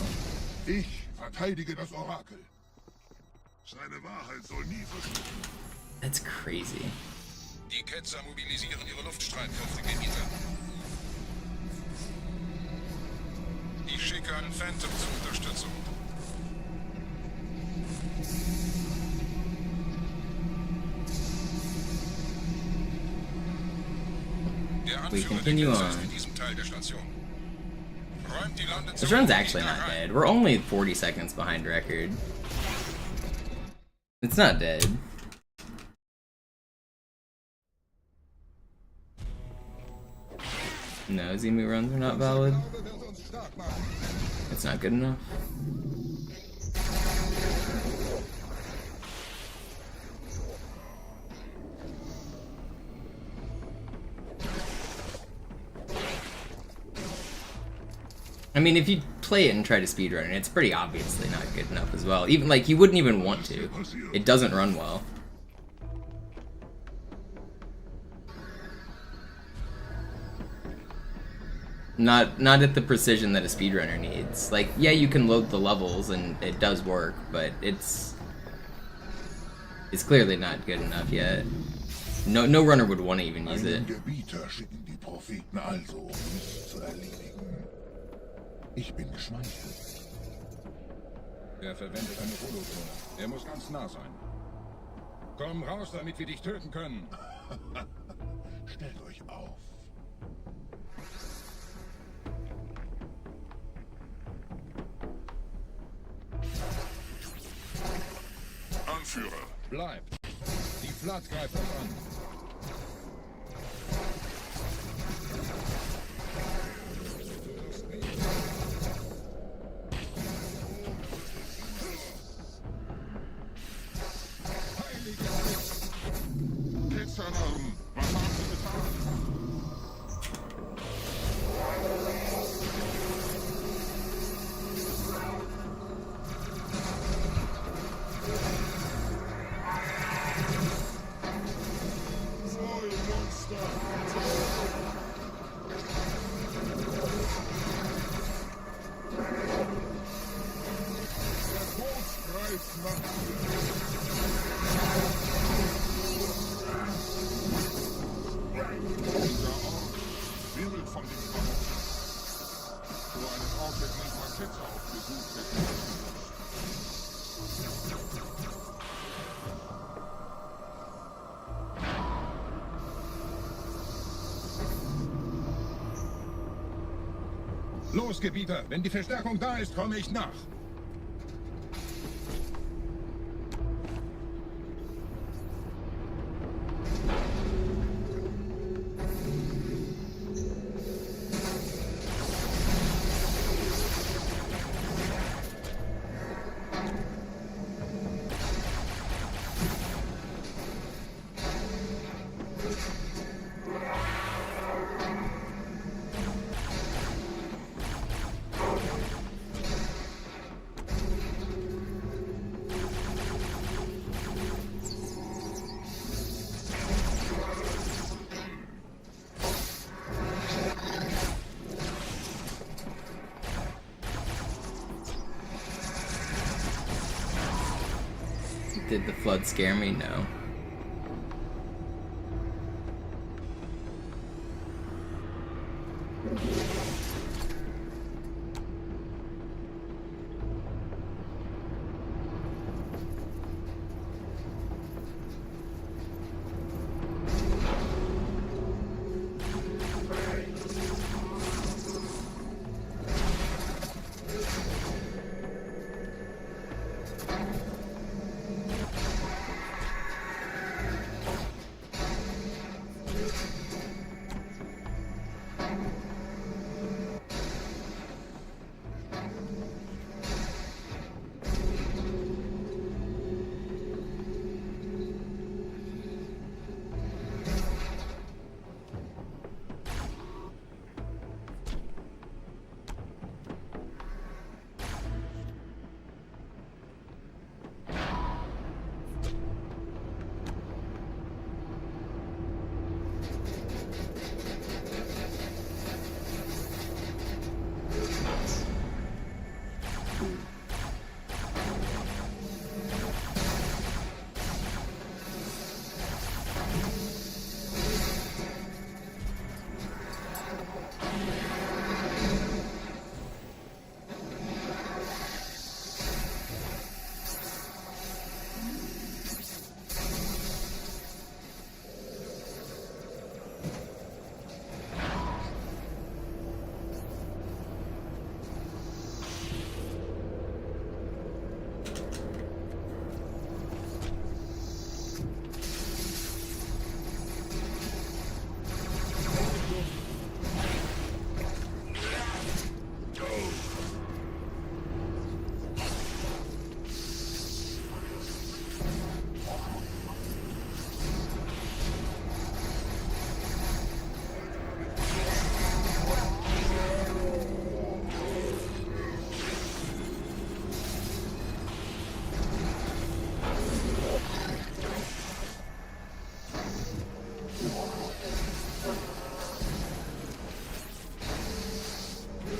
Ich verteidige das Orakel. Seine Wahrheit soll nie verschwinden. That's crazy. Die Ketzer mobilisieren ihre Luftstreitkräfte, Gebieter. Ich schicke einen Phantom zur Unterstützung. Der Anführer der Ketzer ist in diesem Teil der Station. Räumt die Landezone. This run's actually not dead. We're only 40 seconds behind record. It's not dead. No, Zemu runs are not valid. It's not good enough. I mean, if you play it and try to speedrun it, it's pretty obviously not good enough as well. Even like you wouldn't even want to. It doesn't run well. Not at the precision that a speedrunner needs. Like, yeah, you can load the levels and it does work, but it's clearly not good enough yet. No runner would want to even use it. Ich bin geschmeichelt. Er verwendet eine Holodrohne. Er muss ganz nah sein. Komm raus, damit wir dich töten können. Stellt euch auf. Anführer, bleibt. Flood greift uns an. Kitzalarm, was haben Sie getan? Los, Gebieter, wenn die Verstärkung da ist, komme ich nach. Did the flood scare me? No.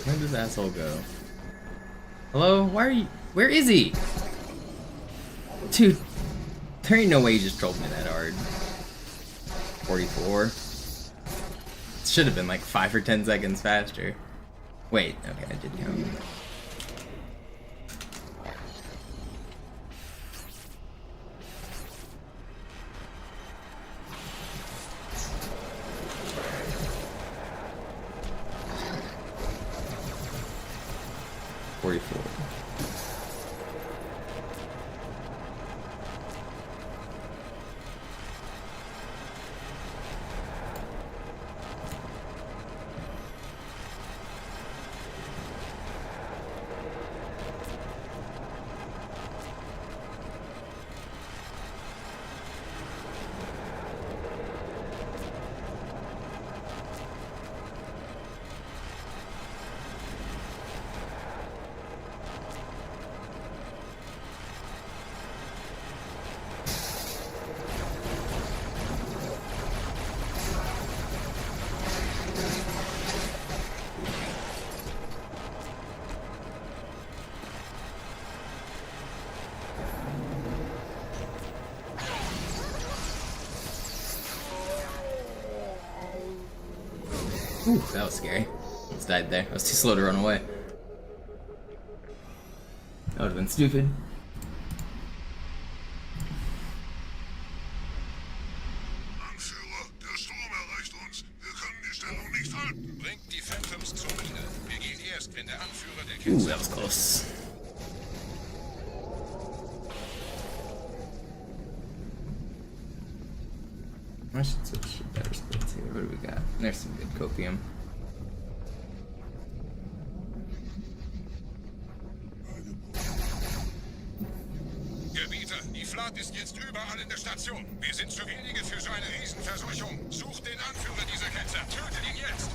Where did this asshole go? Hello? Why are you... Where is he? Dude, there ain't no way he just trolled me that hard. 44. It should have been like 5 or 10 seconds faster. Wait, okay, I did count. Ooh, that was scary. Almost died there. I was too slow to run away. That would have been stupid. Anführer, der Sturm erreicht uns. Wir können die Stellung nicht halten. Bringt die Phantoms zur Mine. Wir gehen erst, wenn der Anführer der Ooh, Ketzer... that was close. I should switch better splits here. What do we got? There's some good copium. Gebieter, die Flat ist jetzt überall in der Station. Wir sind zu wenige für so eine Riesenverseuchung. Sucht den Anführer dieser Ketzer. Tötet ihn jetzt.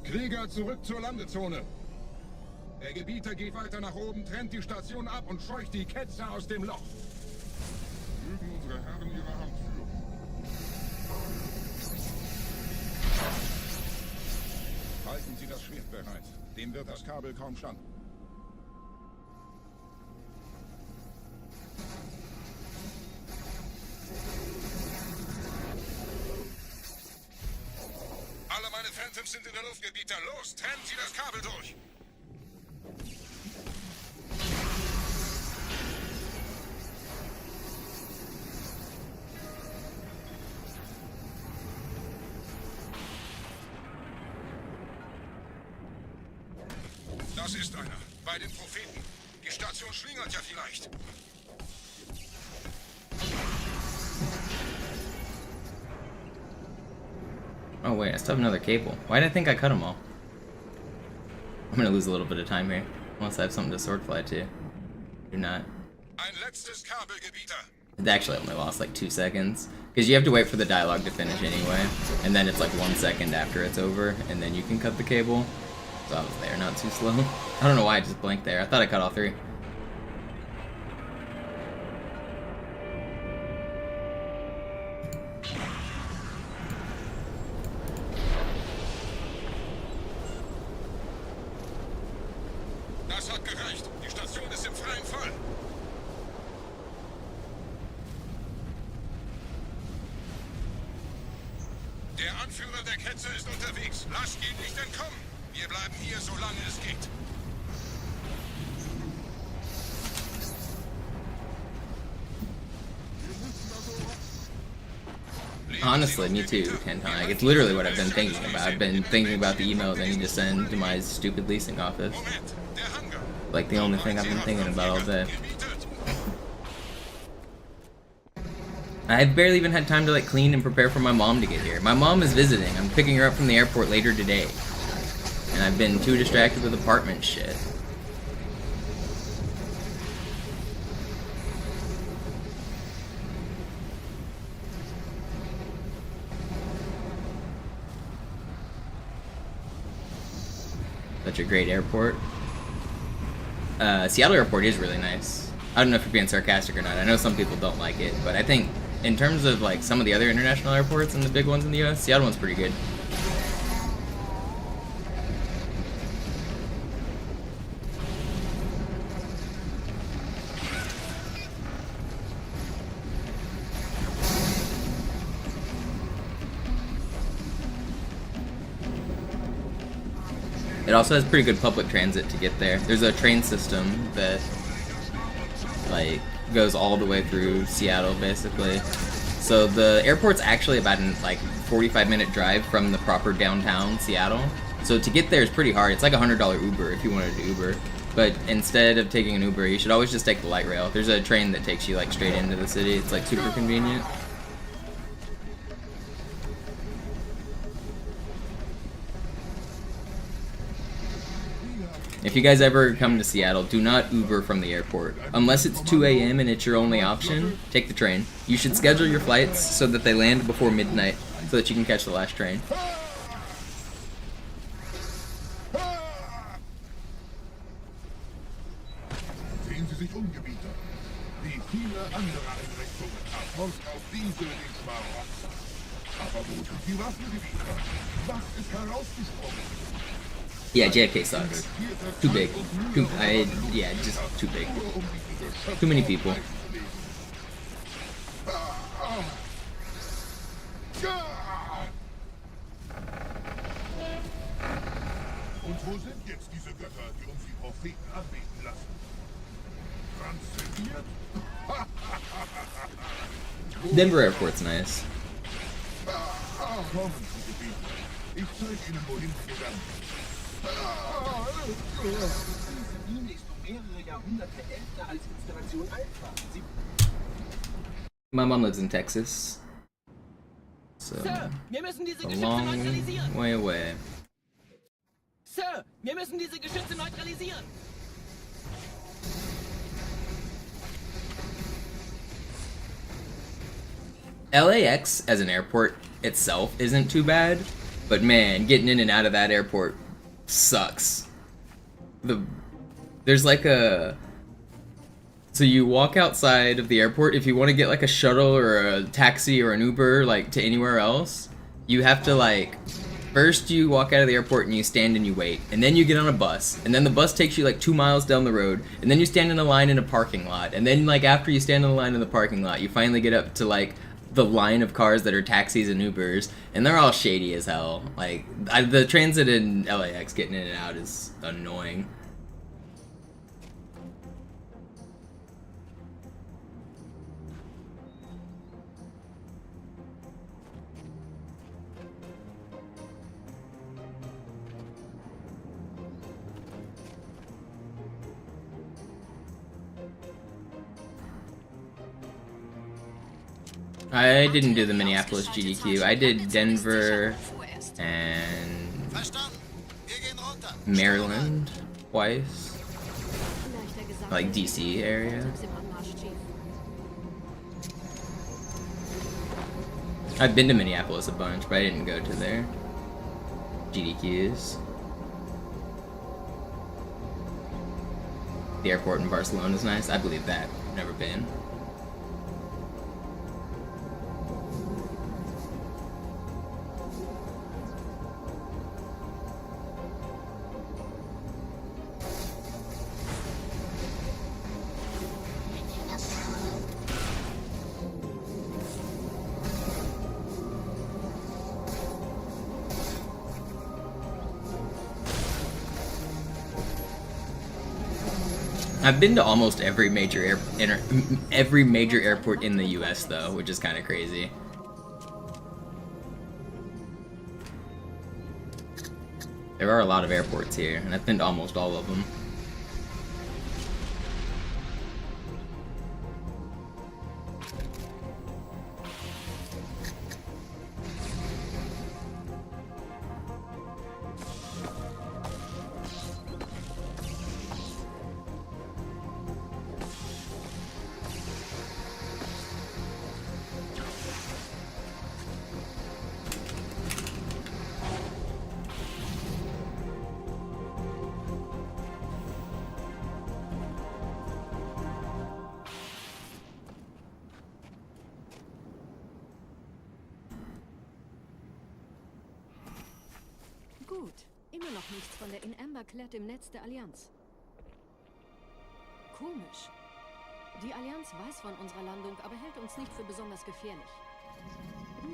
Krieger, zurück zur Landezone. Der Gebieter geht weiter nach oben, trennt die Station ab und scheucht die Ketzer aus dem Loch. Mögen unsere Herren ihre Hand führen. Halten Sie das Schwert bereit. Dem wird das Kabel kaum standen. Alle meine Phantoms sind in der Luft, Gebieter. Los, trennen Sie das Kabel durch. Das ist einer. Bei den Propheten. Die Station schlingert ja vielleicht. Oh wait, I still have another cable. Why did I think I cut them all? I'm gonna lose a little bit of time here. Unless I have something to sword fly to. Do not. Ein letztes Kabel, Gebieter. It actually only lost like 2 seconds. Because you have to wait for the dialogue to finish anyway. And then it's like 1 second after it's over. And then you can cut the cable. So I was there, not too slow. I don't know why I just blinked there. I thought I cut all 3. Das hat gereicht. Die Station ist im freien Fall. Der Anführer der Ketzer ist unterwegs. Lasst ihn nicht entkommen. Wir bleiben hier, solange es geht. Honestly, me too, Kenton. Like, it's literally what I've been thinking about. I've been thinking about the emails I need to send to my stupid leasing office. Like, the only thing I've been thinking about all day. I've barely even had time to, like, clean and prepare for my mom to get here. My mom is visiting. I'm picking her up from the airport later today. And I've been too distracted with apartment shit. Such a great airport. Seattle airport is really nice. I don't know if you're being sarcastic or not. I know some people don't like it, but I think in terms of like some of the other international airports and the big ones in the US, Seattle one's pretty good. It also has pretty good public transit to get there. There's a train system that like goes all the way through Seattle basically. So the airport's actually about a like 45-minute drive from the proper downtown Seattle. So to get there is pretty hard. It's like $100 Uber if you wanted to Uber. But instead of taking an Uber, you should always just take the light rail. There's a train that takes you like straight into the city. It's like super convenient. If you guys ever come to Seattle, do not Uber from the airport. Unless it's 2 a.m. and it's your only option, take the train. You should schedule your flights so that they land before midnight, so that you can catch the last train. Sehen Sie sich um, Gebieter. Wie viele andere Einrichtungen erfolgt auf diese X-Mauer. Aber wo sind die Waffen, Gebieter? Was ist herausgesprungen? Yeah, JFK sucks. Too big. Yeah, just too big. Too many people. Und wo sind jetzt diese Götter, die uns die Propheten anbeten lassen? Transzendiert? Denver Airport's nice. Kommen Sie, Gebieter. Ich zeige Ihnen, wohin Sie gegangen sind. Diese Mine ist um mehrere Jahrhunderte älter als Installation Alpha. My mom lives in Texas. So, Sir, wir müssen diese a Geschütze long neutralisieren. way away. Sir, wir müssen diese Geschütze neutralisieren. LAX as an airport itself isn't too bad, but man, getting in and out of that airport sucks. There's like a... So you walk outside of the airport, if you want to get like a shuttle or a taxi or an Uber like to anywhere else, you have to like... First you walk out of the airport and you stand and you wait, and then you get on a bus, and then the bus takes you like 2 miles down the road, and then you stand in a line in a parking lot, and then like after you stand in the line in the parking lot, you finally get up to like the line of cars that are taxis and Ubers, and they're all shady as hell. Like, the transit in LAX getting in and out is annoying. I didn't do the Minneapolis GDQ. I did Denver and Maryland twice. Like DC area. I've been to Minneapolis a bunch, but I didn't go to their GDQs. The airport in Barcelona is nice. I believe that. Never been. I've been to almost every major airport in the U.S. though, which is kind of crazy. There are a lot of airports here, and I've been to almost all of them. Gut. Immer noch nichts von der in Amber klärt im Netz der Allianz. Komisch. Die Allianz weiß von unserer Landung, aber hält uns nicht für besonders gefährlich.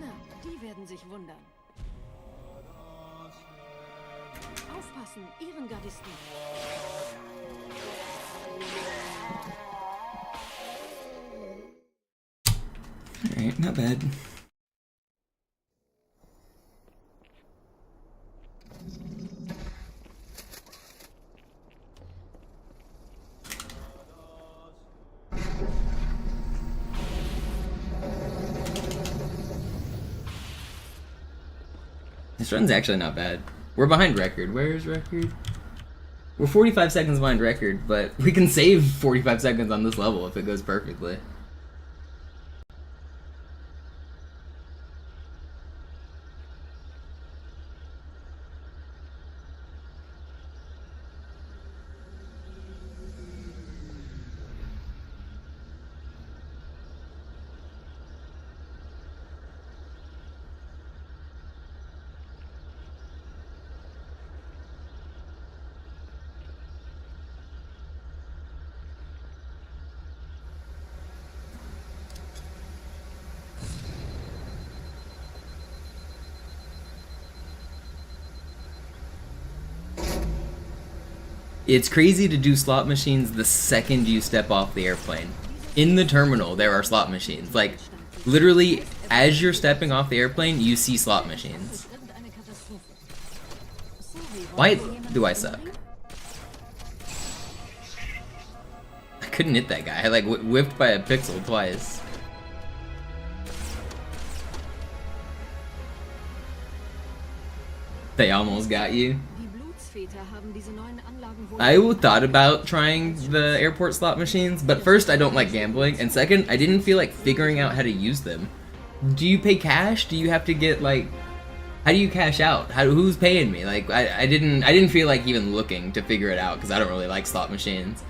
Na, die werden sich wundern. Aufpassen, Ehrengardisten. Alright, not bad. This run's actually not bad. We're behind record. Where is record? We're 45 seconds behind record, but we can save 45 seconds on this level if it goes perfectly. It's crazy to do slot machines the second you step off the airplane. In the terminal, there are slot machines. Like, literally, as you're stepping off the airplane, you see slot machines. Why do I suck? I couldn't hit that guy. I like whipped by a pixel twice. They almost got you. I thought about trying the airport slot machines, but first, I don't like gambling, and second, I didn't feel like figuring out how to use them. Do you pay cash? Do you have to get like... How do you cash out? Who's paying me? Like, I didn't feel like even looking to figure it out, because I don't really like slot machines.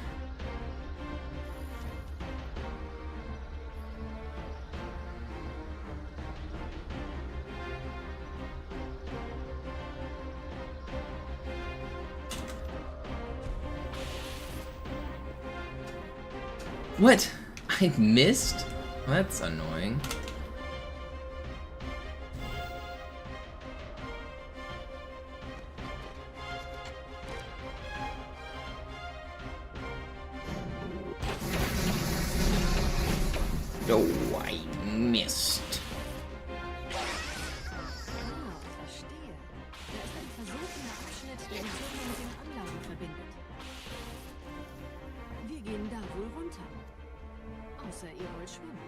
What? I missed? That's annoying. Oh, I missed. Verstehe. Da ist ein versunkener Abschnitt, der die Türme mit den Anlagen verbindet. Wir gehen da wohl runter. Außer ihr wollt schwimmen.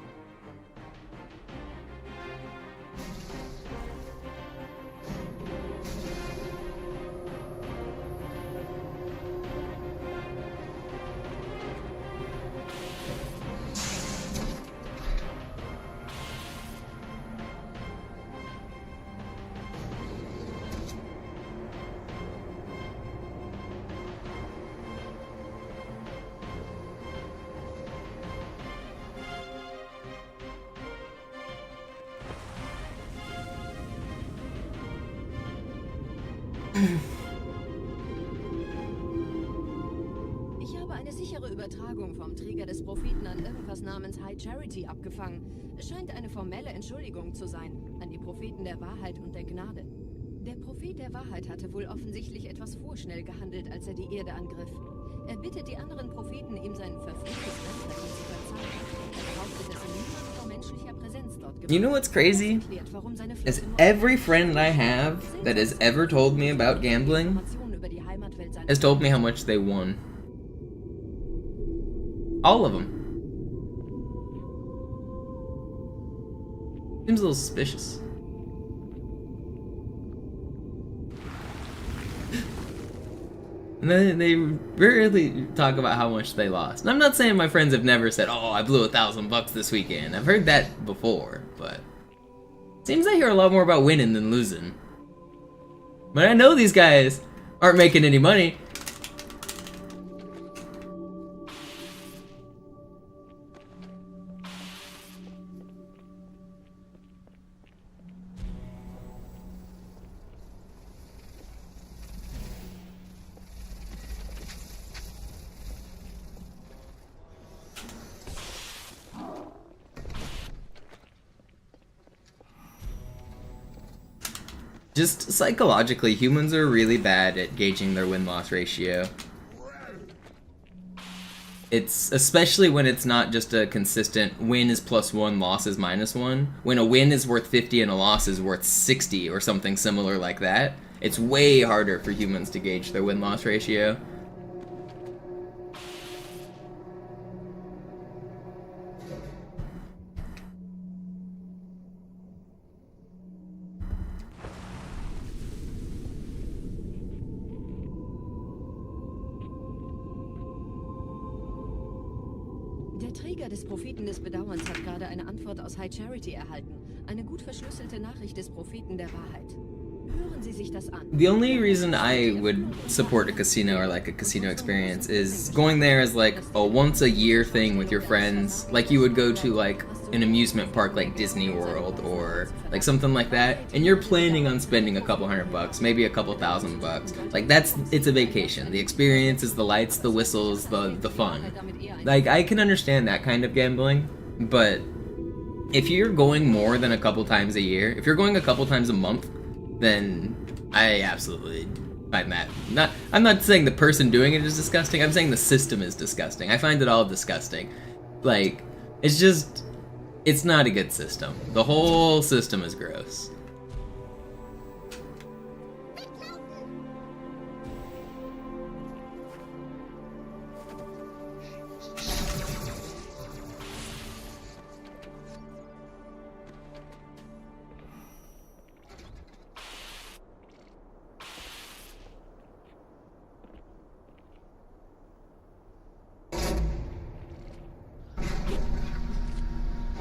Ich habe eine sichere Übertragung vom Träger des Propheten an irgendwas namens High Charity abgefangen. Es scheint eine formelle Entschuldigung zu sein, an die Propheten der Wahrheit und der Gnade. Der Prophet der Wahrheit hatte wohl offensichtlich etwas vorschnell gehandelt, als er die Erde angriff. Er bittet die anderen Propheten, ihm sein verfluchtes Landverdienst zu verzeihen. Er behauptet, dass ihm niemand vor menschlicher Präsenz dort gewahrt. You know what's crazy? Is every friend I have that has ever told me about gambling has told me how much they won. All of them. Seems a little suspicious. And then they rarely talk about how much they lost. And I'm not saying my friends have never said, oh, I blew $1,000 this weekend. I've heard that before, but seems I hear a lot more about winning than losing. But I know these guys aren't making any money. Just psychologically, humans are really bad at gauging their win-loss ratio. It's especially when it's not just a consistent win is +1, loss is -1. When a win is worth 50 and a loss is worth 60 or something similar like that, it's way harder for humans to gauge their win-loss ratio. Der Träger des Propheten des Bedauerns hat gerade eine Antwort aus High Charity erhalten. Eine gut verschlüsselte Nachricht des Propheten der Wahrheit. Hören Sie sich das an. The only reason I would support a casino or like a casino experience is going there as like a once a year thing with your friends. Like you would go to like an amusement park like Disney World or like something like that, and you're planning on spending a couple $100, maybe a couple $1,000. Like it's a vacation. The experience is the lights, the whistles, the fun. Like I can understand that kind of gambling, but if you're going more than a couple times a year, if you're going a couple times a month, then I absolutely by that. I'm not saying the person doing it is disgusting. I'm saying the system is disgusting. I find it all disgusting. Like, it's not a good system. The whole system is gross.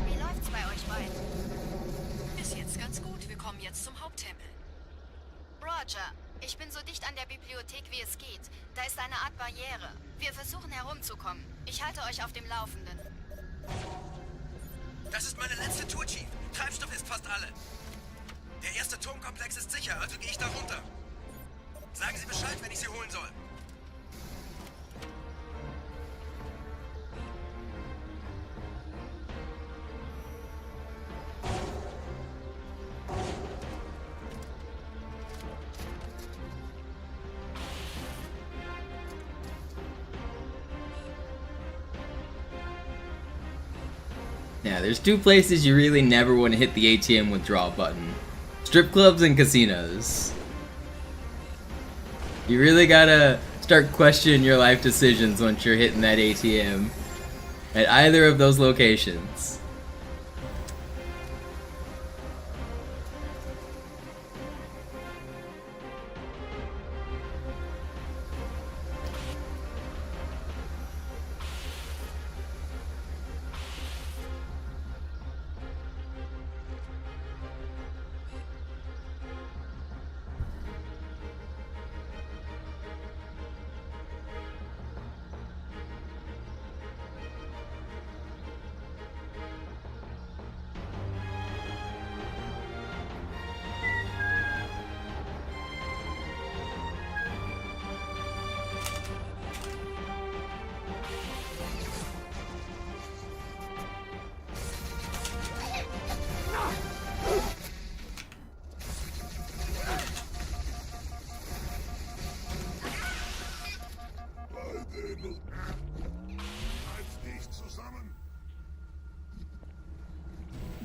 Wie läuft's bei euch beiden? Bis jetzt ganz gut. Wir kommen jetzt zum Haupttempel. Roger, ich bin so dicht an der Bibliothek, wie es geht. Da ist eine Art Barriere. Wir versuchen herumzukommen. Ich halte euch auf dem Laufenden. Das ist meine letzte Tour, Chief. Treibstoff ist fast alle. Der erste Turmkomplex ist sicher, also gehe ich da runter. Sagen Sie Bescheid, wenn ich Sie holen soll. Yeah, there's two places you really never want to hit the ATM withdrawal button. Strip clubs and casinos. You really gotta start questioning your life decisions once you're hitting that ATM at either of those locations.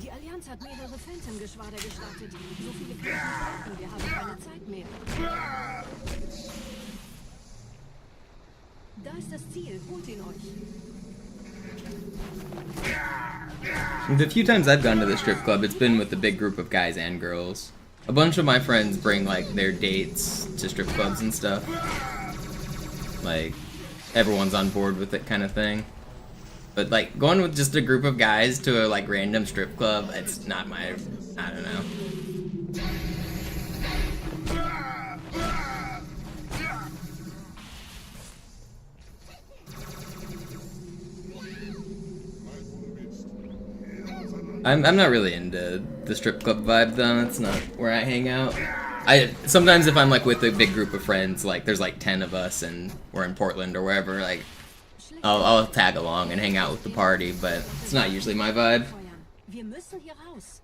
Die Allianz hat mehrere Phantom-Geschwader gestartet. So viele können wir brauchen, wir haben keine Zeit mehr. Da ist das Ziel, holt ihn euch. The few times I've gone to the strip club, it's been with a big group of guys and girls. A bunch of my friends bring, like, their dates to strip clubs and stuff. Like, everyone's on board with it kind of thing. But, like, going with just a group of guys to a, like, random strip club, it's not my... I don't know. I'm not really into the strip club vibe though. That's not where I hang out. Sometimes if I'm like with a big group of friends, like there's like 10 of us and we're in Portland or wherever, like I'll tag along and hang out with the party, but it's not usually my vibe. Wir müssen hier raus.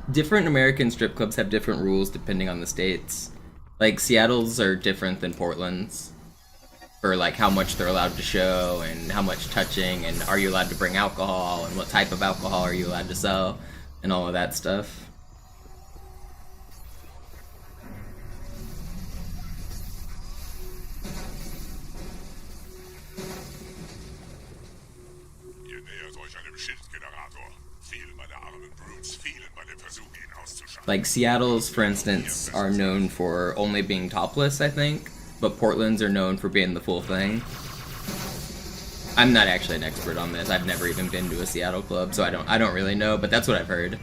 Different American strip clubs have different rules depending on the states. Like Seattle's are different than Portland's for like how much they're allowed to show and how much touching and are you allowed to bring alcohol and what type of alcohol are you allowed to sell and all of that stuff. Like Seattle's, for instance, are known for only being topless, I think, but Portland's are known for being the full thing. I'm not actually an expert on this. I've never even been to a Seattle club, so I don't really know, but that's what I've heard.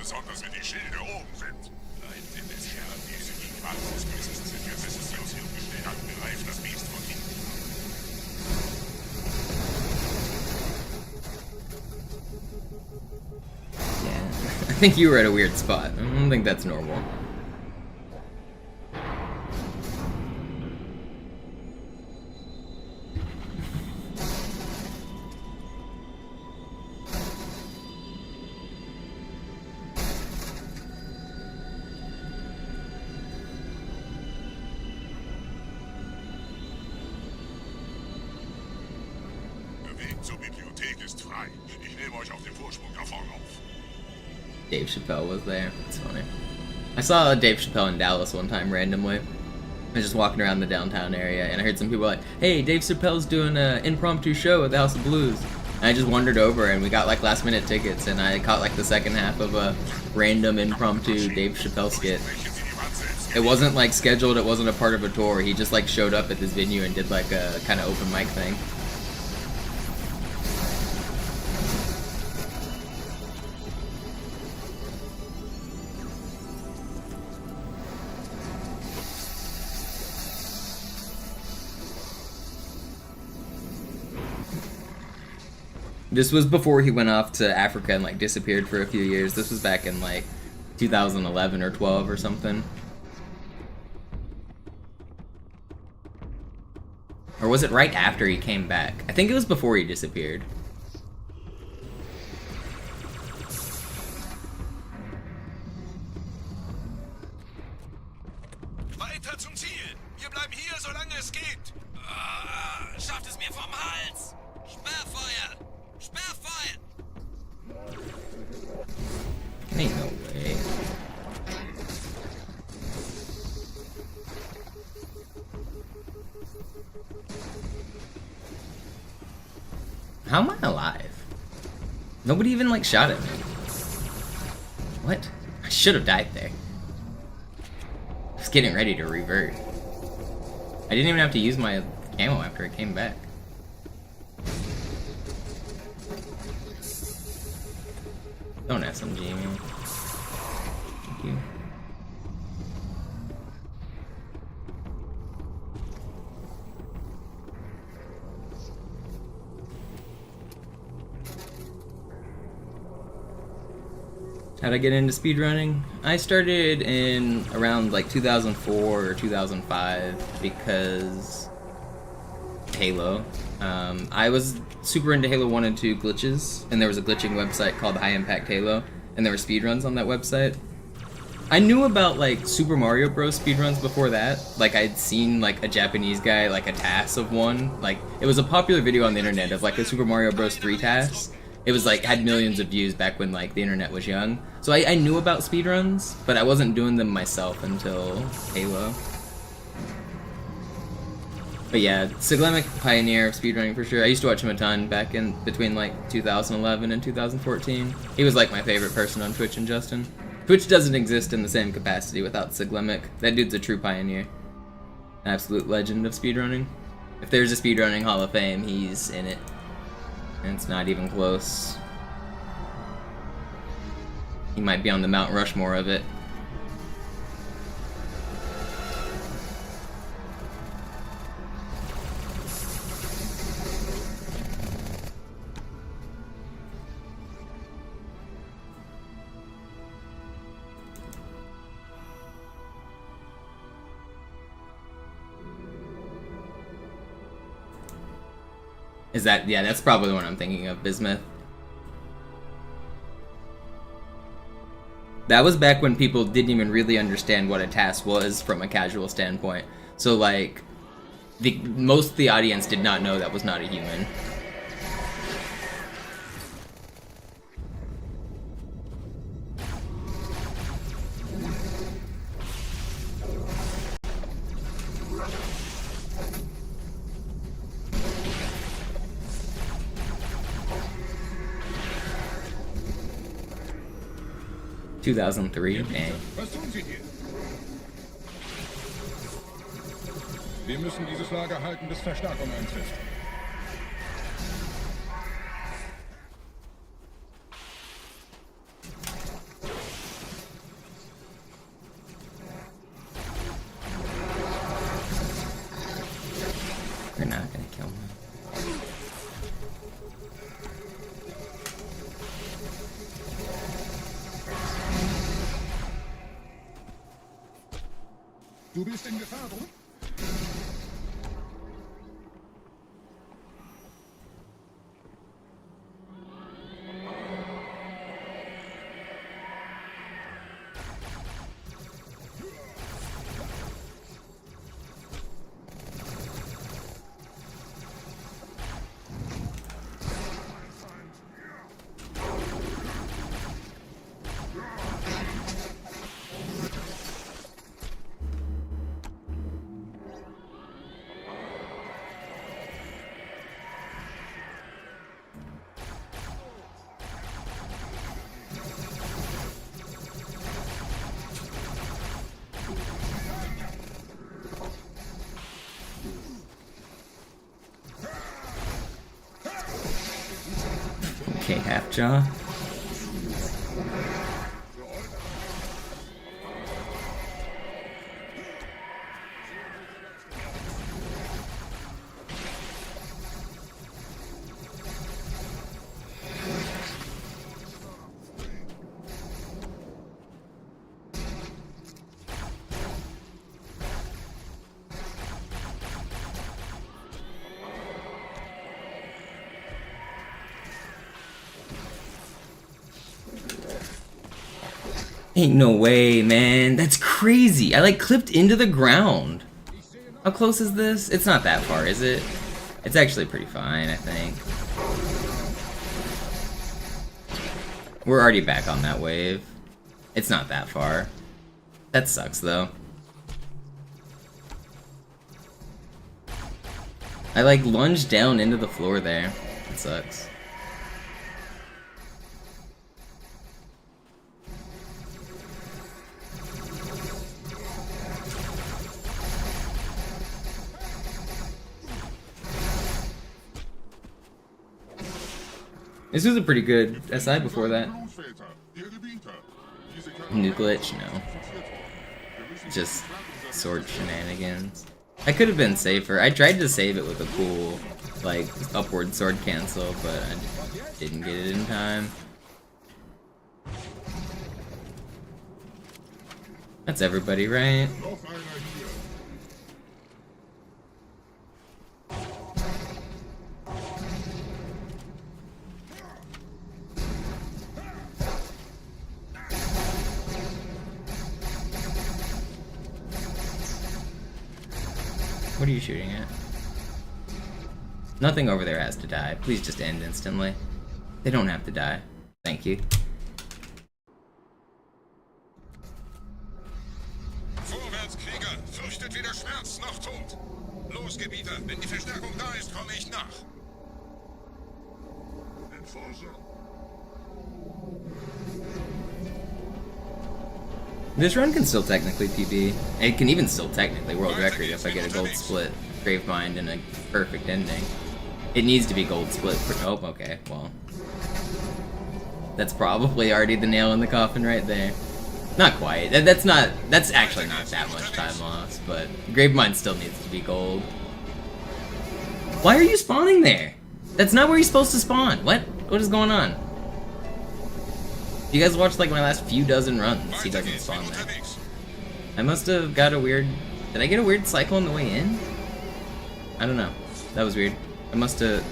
besonders wenn die Schilde oben sind. Leid des Herrn, diese Giganten des Böses sind jetzt ist es aus ihrem Gestell angreift, das Biest von hinten. Yeah, I think you were at a weird spot. I don't think that's normal. Zur Bibliothek ist frei. Ich nehme euch auf den Vorsprung da vorne auf. Dave Chappelle was there. It's funny. I saw Dave Chappelle in Dallas one time randomly. I was just walking around the downtown area and I heard some people like, hey, Dave Chappelle's doing an impromptu show at the House of Blues. And I just wandered over and we got like last minute tickets and I caught like the second half of a random impromptu Dave Chappelle skit. It wasn't like scheduled, it wasn't a part of a tour. He just like showed up at this venue and did like a kind of open mic thing. This was before he went off to Africa and like disappeared for a few years. This was back in like 2011 or 12 or something. Or was it right after he came back? I think it was before he disappeared. Weiter zum Ziel! Wir bleiben hier, solange es geht! Schafft es mir vom Hals! Sperrfeuer! Sperrfeuer! Ain't no way. How am I alive? Nobody even like shot at me. What? I should have died there. I was getting ready to revert. I didn't even have to use my ammo after it came back. Don't SMG me. Thank you. How'd I get into speedrunning? I started in around like 2004 or 2005 because Halo. I was super into Halo 1 and 2 glitches, and there was a glitching website called High Impact Halo, and there were speedruns on that website. I knew about like Super Mario Bros. Speedruns before that. Like I'd seen like a Japanese guy, like a TAS of one. Like it was a popular video on the internet of like a Super Mario Bros. 3 TAS. It was like had millions of views back when like the internet was young. So I knew about speedruns, but I wasn't doing them myself until Halo. But yeah, Siglemic pioneer of speedrunning for sure. I used to watch him a ton back in between like 2011 and 2014. He was like my favorite person on Twitch and Justin. Twitch doesn't exist in the same capacity without Siglemic. That dude's a true pioneer. An absolute legend of speedrunning. If there's a speedrunning Hall of Fame, he's in it. And it's not even close. He might be on the Mount Rushmore of it. Is that, yeah, that's probably the one I'm thinking of, Bismuth. That was back when people didn't even really understand what a TAS was from a casual standpoint. So like, most of the audience did not know that was not a human. ...2003, dang. Was tun Sie hier? Wir müssen dieses Lager halten, bis Verstärkung eintrifft. Du bist in Gefahr, Bruder? Okay, half jaw. Ain't no way, man. That's crazy. I like clipped into the ground. How close is this? It's not that far, is it? It's actually pretty fine, I think. We're already back on that wave. It's not that far. That sucks, though. I like lunged down into the floor there. It sucks. This was a pretty good SI before that. New glitch? No. Just sword shenanigans. I could have been safer. I tried to save it with a cool, like, upward sword cancel, but I didn't get it in time. That's everybody, right? What are you shooting at? Nothing over there has to die. Please just end instantly. They don't have to die. Thank you. Vorwärts, Krieger! Fürchtet weder Schmerz noch Tod! Los, Gebieter! Wenn die Verstärkung da ist, komme ich nach! Enforcer! This run can still technically PB. It can even still technically world record if I get a gold split, Gravemind, and a perfect ending. It needs to be gold split. Oh, okay, well. That's probably already the nail in the coffin right there. Not quite. That's actually not that much time loss, but Gravemind still needs to be gold. Why are you spawning there? That's not where you're supposed to spawn. What? What is going on? You guys watched like my last few dozen runs. He doesn't spawn there. I must have got a weird... Did I get a weird cycle on the way in? I don't know. That was weird. I must have...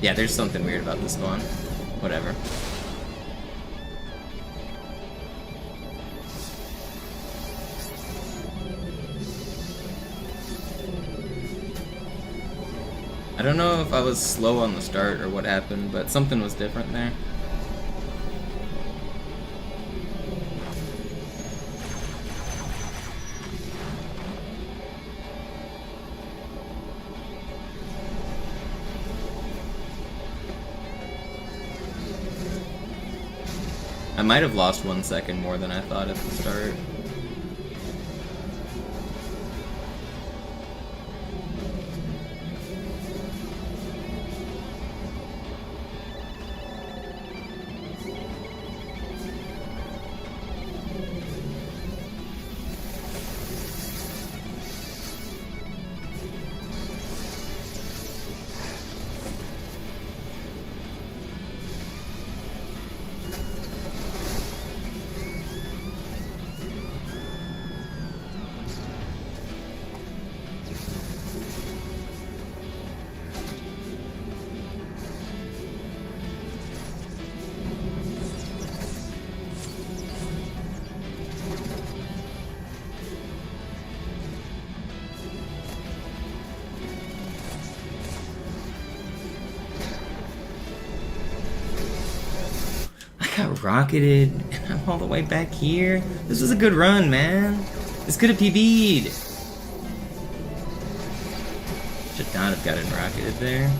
Yeah, there's something weird about the spawn. Whatever. I don't know if I was slow on the start or what happened, but something was different there. I might have lost 1 second more than I thought at the start. rocketed, and I'm all the way back here. This was a good run, man. This could have PB'd. Should not have gotten rocketed there.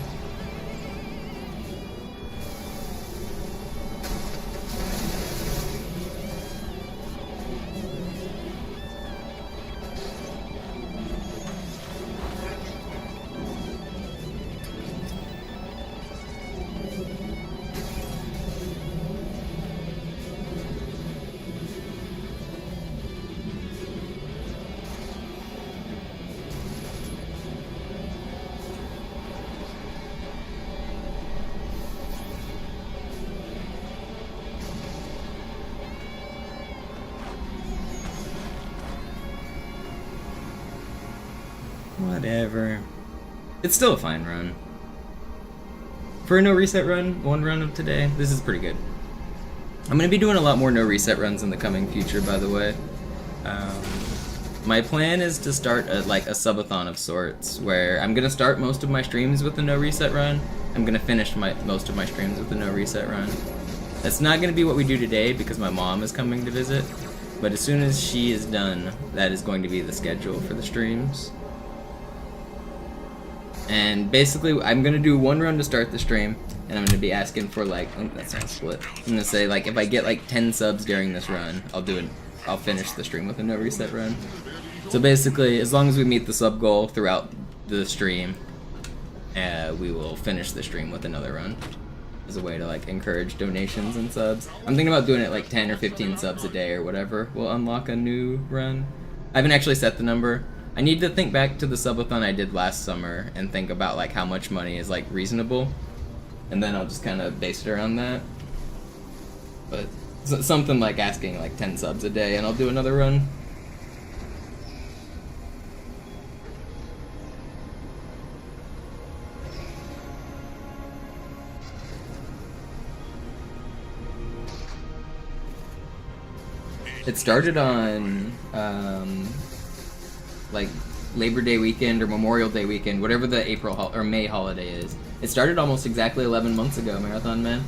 Whatever. It's still a fine run. For a no reset run, one run of today, this is pretty good. I'm going to be doing a lot more no reset runs in the coming future, by the way. My plan is to start like a subathon of sorts, where I'm going to start most of my streams with a no reset run. I'm going to finish most of my streams with a no reset run. That's not going to be what we do today because my mom is coming to visit, but as soon as she is done, that is going to be the schedule for the streams. And basically, I'm going to do one run to start the stream, and I'm going to be asking for like, oh, that's not split. I'm going to say like, if I get like 10 subs during this run, I'll finish the stream with a no reset run. So basically, as long as we meet the sub goal throughout the stream, we will finish the stream with another run. As a way to like encourage donations and subs. I'm thinking about doing it like 10 or 15 subs a day or whatever will unlock a new run. I haven't actually set the number. I need to think back to the subathon I did last summer and think about like how much money is like reasonable, and then I'll just kind of base it around that. But something like asking like 10 subs a day and I'll do another run. It started on like Labor Day weekend or Memorial Day weekend, whatever the April or May holiday is. It started almost exactly 11 months ago, Marathon Man.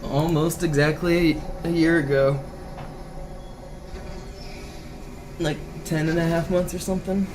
Almost exactly a year ago. Like 10 and a half months or something.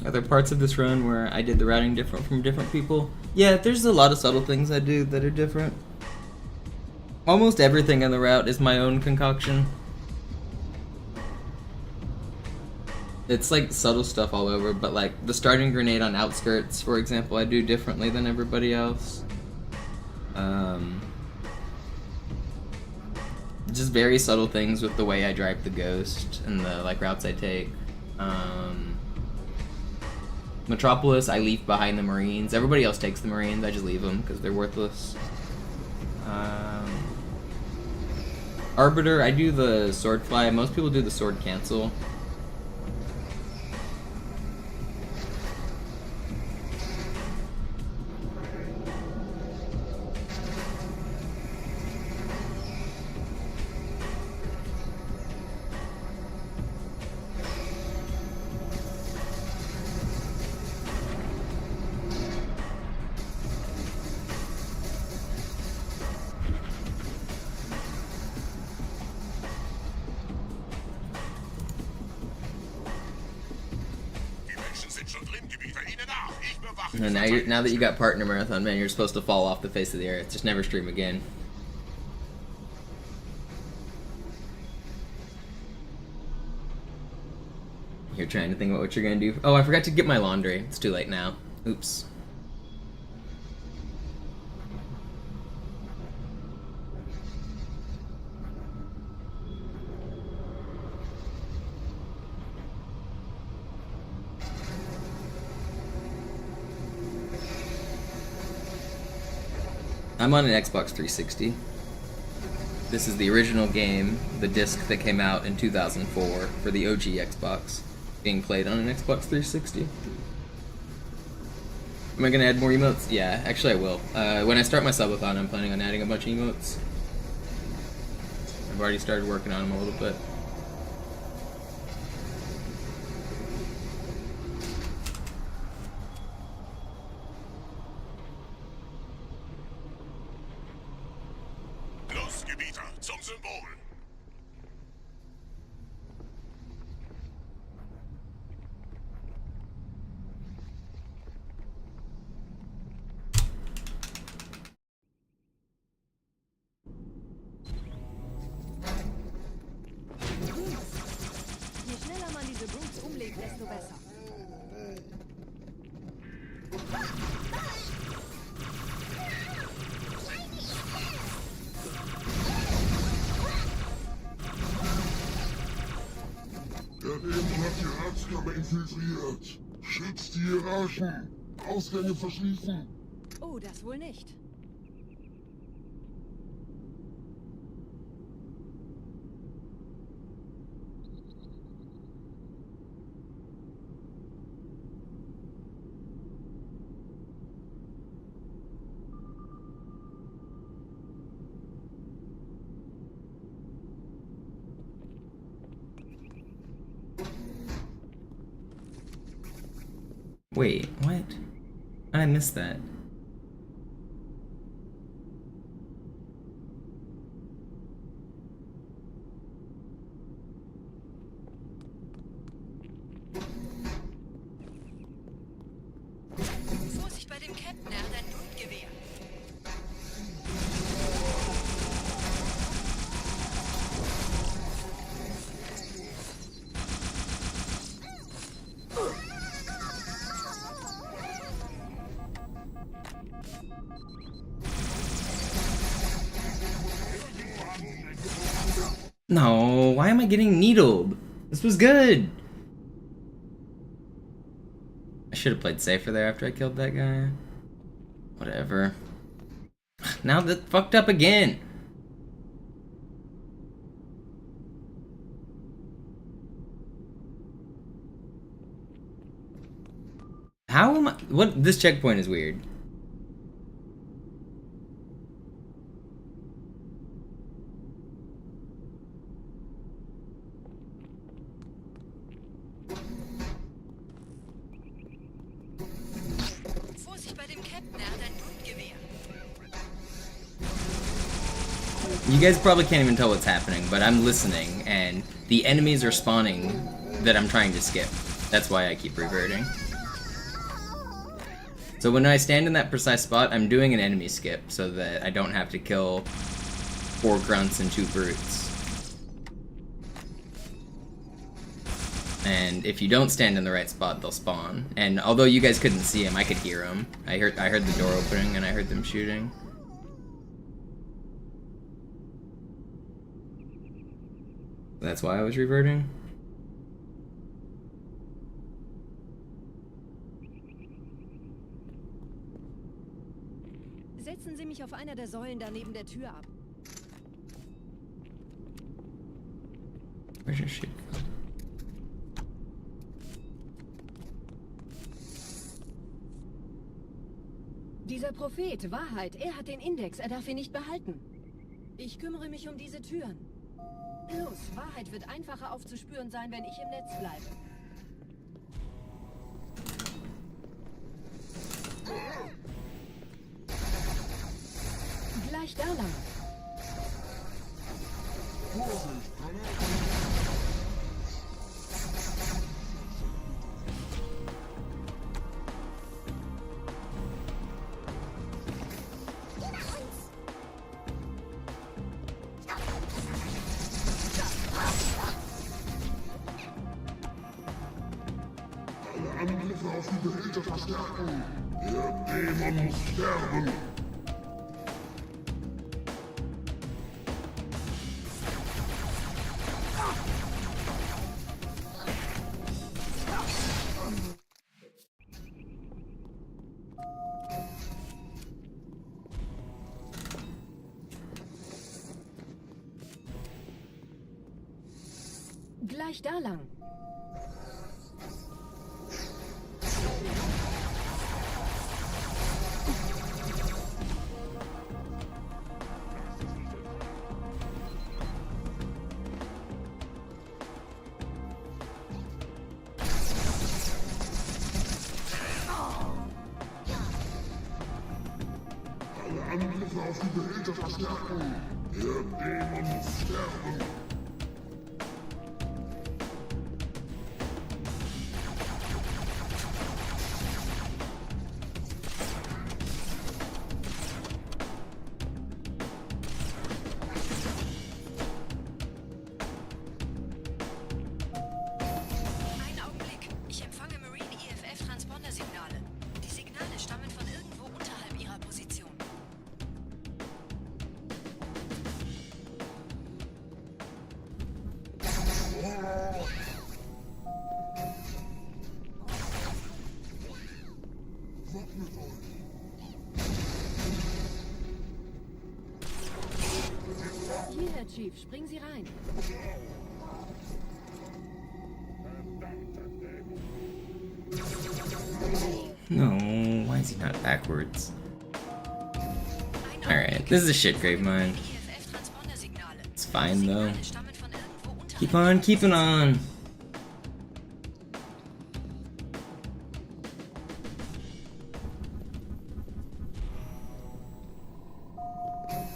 Are there parts of this run where I did the routing different from different people? Yeah, there's a lot of subtle things I do that are different. Almost everything on the route is my own concoction. It's like subtle stuff all over, but like the starting grenade on outskirts, for example, I do differently than everybody else. Just very subtle things with the way I drive the Ghost and the like routes I take. Metropolis, I leave behind the Marines. Everybody else takes the Marines, I just leave them because they're worthless. Arbiter, I do the sword fly. Most people do the sword cancel. Bin schon drin, Gebieter. Ihnen nach. Ich bewache. And now that you got partner marathon, man, you're supposed to fall off the face of the earth. Just never stream again. You're trying to think about what you're gonna do. Oh, I forgot to get my laundry. It's too late now. Oops. I'm on an Xbox 360. This is the original game, the disc that came out in 2004 for the OG Xbox, being played on an Xbox 360. Am I gonna add more emotes? Yeah, actually I will. When I start my subathon, I'm planning on adding a bunch of emotes. I've already started working on them a little bit. Los, Gebieter, zum Symbol. Je schneller man diese Brutes umlegt, desto besser. Der Dämon hat die Ratskammer infiltriert. Schützt die Hierarchen. Ausgänge verschließen. Oh, das wohl nicht. Wait, what? I missed that. Vorsicht bei dem Captain, er hat ein Blutgewehr. No, why am I getting needled? This was good. I should have played safer there after I killed that guy. Whatever. Now that fucked up again. How am I? What? This checkpoint is weird. Vorsicht bei dem Captain, er hat ein Blutgewehr. You guys probably can't even tell what's happening, but I'm listening, and the enemies are spawning that I'm trying to skip. That's why I keep reverting. So when I stand in that precise spot, I'm doing an enemy skip so that I don't have to kill 4 grunts and 2 brutes. And if you don't stand in the right spot, they'll spawn. And although you guys couldn't see them, I could hear them. I heard the door opening and I heard them shooting. That's why I was reverting. Setzen Sie mich auf einer der Säulen da neben der Tür ab. Where's your shit? Dieser Prophet, Wahrheit, er hat den Index, er darf ihn nicht behalten. Ich kümmere mich um diese Türen. Los, Wahrheit wird einfacher aufzuspüren sein, wenn ich im Netz bleibe. Gleich da lang. Gleich da lang. Angriffe auf die Behälter verstärken. Der Dämon muss sterben. Einen Augenblick. Ich empfange Marine EFF-Transponder-Signale. Die Signale stammen von irgendwo unterhalb ihrer Position. Hierher, Chief, springen Sie rein. No, why is he not backwards? Alright, this is a shit Gravemind. EFF-Transponder-Signale. It's fine though. Signale stammen von irgendwo unterhalb. Keep on keeping on.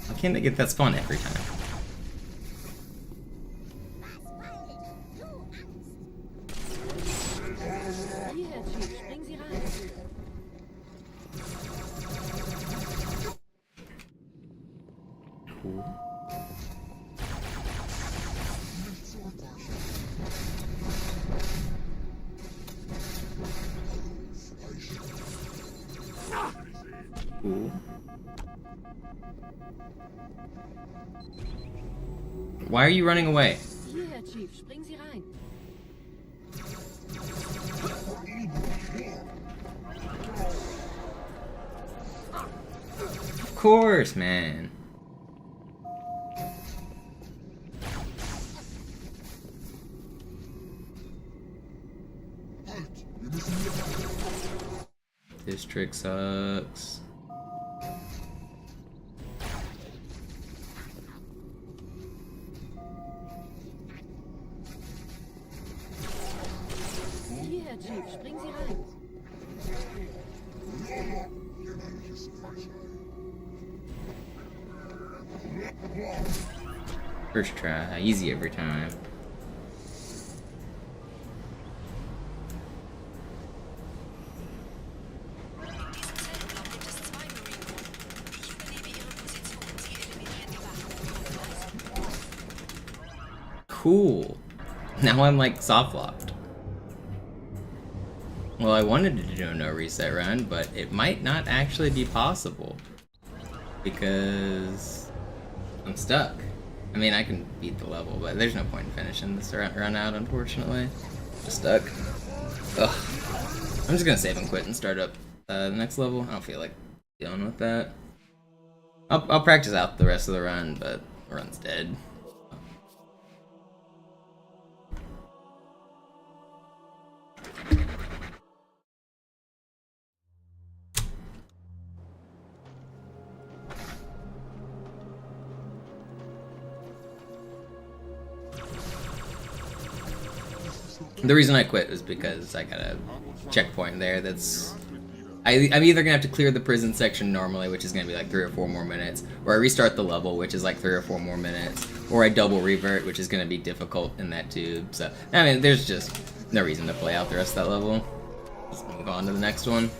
Why can't they get that spawn every time? Hierher, Chief, springen Sie rein. Cool. Cool. Why are you running away? Hierher, Chief, springen Sie rein. Of course, man. This trick sucks. Hierher, Chief, springen Sie rein. First try, easy every time. Cool. Now I'm like soft locked. Well, I wanted to do a no reset run, but it might not actually be possible because I'm stuck. I mean, I can beat the level, but there's no point in finishing this run out, unfortunately. Just stuck. Ugh. I'm just gonna save and quit and start up the next level. I don't feel like dealing with that. I'll practice out the rest of the run, but the run's dead. The reason I quit was because I got a checkpoint there that's... I'm either gonna have to clear the prison section normally, which is gonna be like 3 or 4 more minutes, or I restart the level, which is like 3 or 4 more minutes, or I double revert, which is gonna be difficult in that tube. So, I mean, there's just no reason to play out the rest of that level. Let's move on to the next one.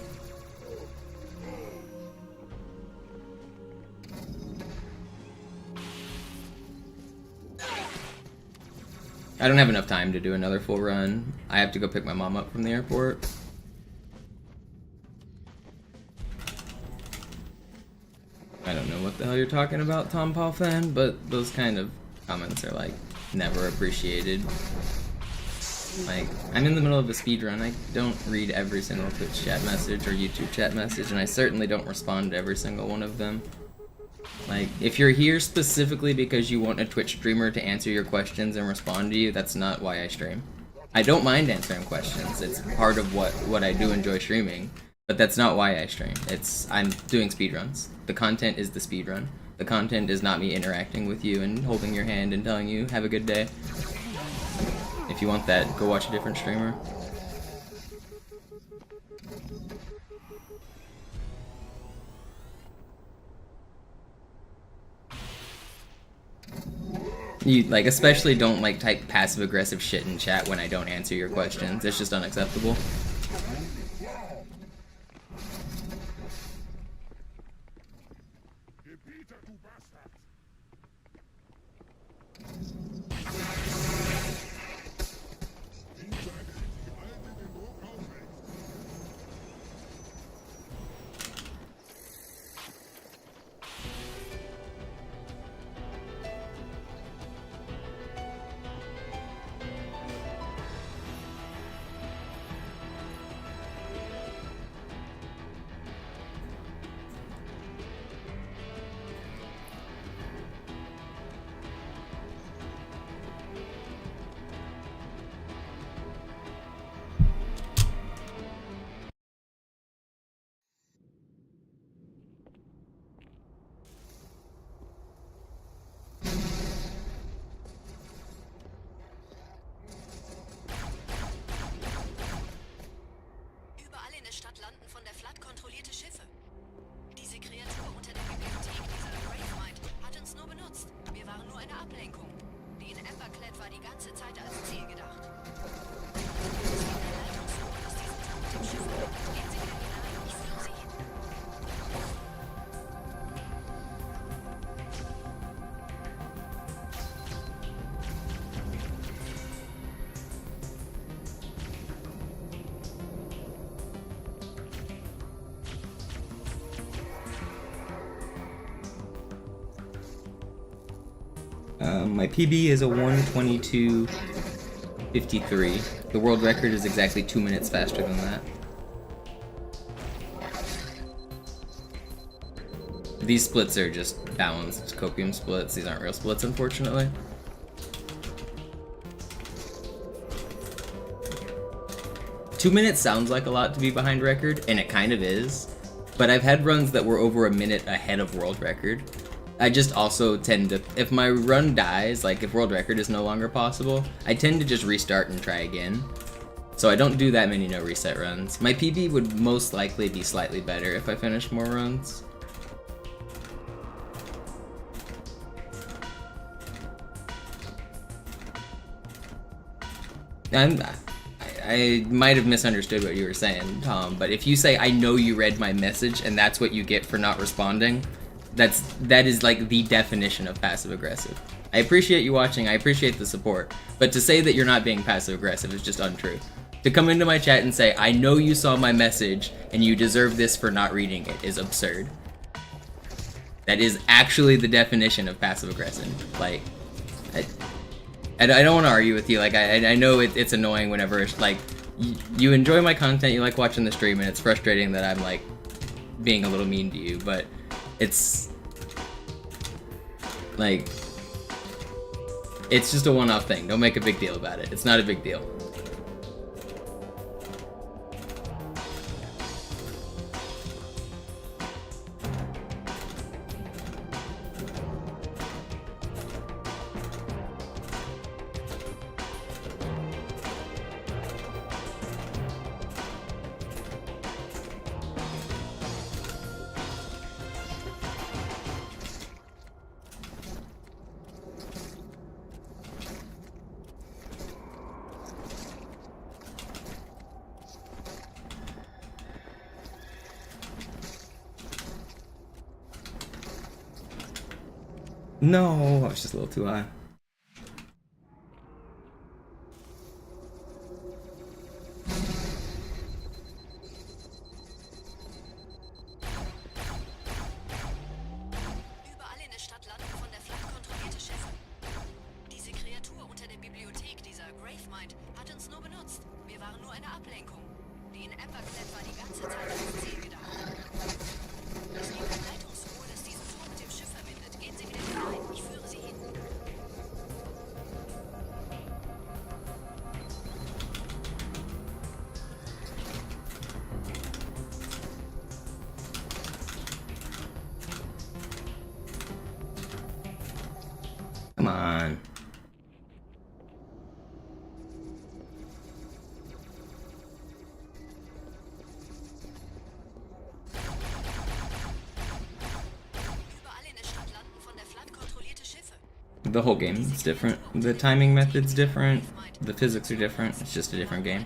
I don't have enough time to do another full run. I have to go pick my mom up from the airport. I don't know what the hell you're talking about, Tom Paul fan, but those kind of comments are like never appreciated. Like, I'm in the middle of a speedrun. I don't read every single Twitch chat message or YouTube chat message, and I certainly don't respond to every single one of them. Like, if you're here specifically because you want a Twitch streamer to answer your questions and respond to you, that's not why I stream. I don't mind answering questions. It's part of what I do enjoy streaming, but that's not why I stream. I'm doing speedruns. The content is the speedrun. The content is not me interacting with you and holding your hand and telling you, have a good day. If you want that, go watch a different streamer. You, like, especially don't, like, type passive-aggressive shit in chat when I don't answer your questions. It's just unacceptable. kontrollierte Schiffe. Diese Kreatur unter der Bibliothek, dieser Gravemind, hat uns nur benutzt. Wir waren nur eine Ablenkung. Die in Emberclad war die ganze Zeit als Ziel gedacht. Es gibt ein Leitungsrohr, das diesen Turm mit dem Schiff verbindet. Gehen Sie wieder hinein, ich führe Sie hin. My PB is a 1:22:53. The world record is exactly 2 minutes faster than that. These splits are just balanced copium splits. These aren't real splits, unfortunately. Two minutes sounds like a lot to be behind record, and it kind of is. But I've had runs that were over a minute ahead of world record. I just also tend to, if my run dies, like if world record is no longer possible, I tend to just restart and try again. So I don't do that many no reset runs. My PB would most likely be slightly better if I finished more runs. I might have misunderstood what you were saying, Tom, but if you say, I know you read my message and that's what you get for not responding, that is like the definition of passive aggressive. I appreciate you watching, I appreciate the support, but to say that you're not being passive aggressive is just untrue. To come into my chat and say, I know you saw my message and you deserve this for not reading it is absurd. That is actually the definition of passive aggressive. Like, I don't want to argue with you. Like, I know it's annoying whenever it's like, you enjoy my content, you like watching the stream, and it's frustrating that I'm like being a little mean to you, but it's like, it's just a one-off thing. Don't make a big deal about it. It's not a big deal. No, I was just a little too high. on. The whole game is different. The timing method's different. The physics are different. It's just a different game.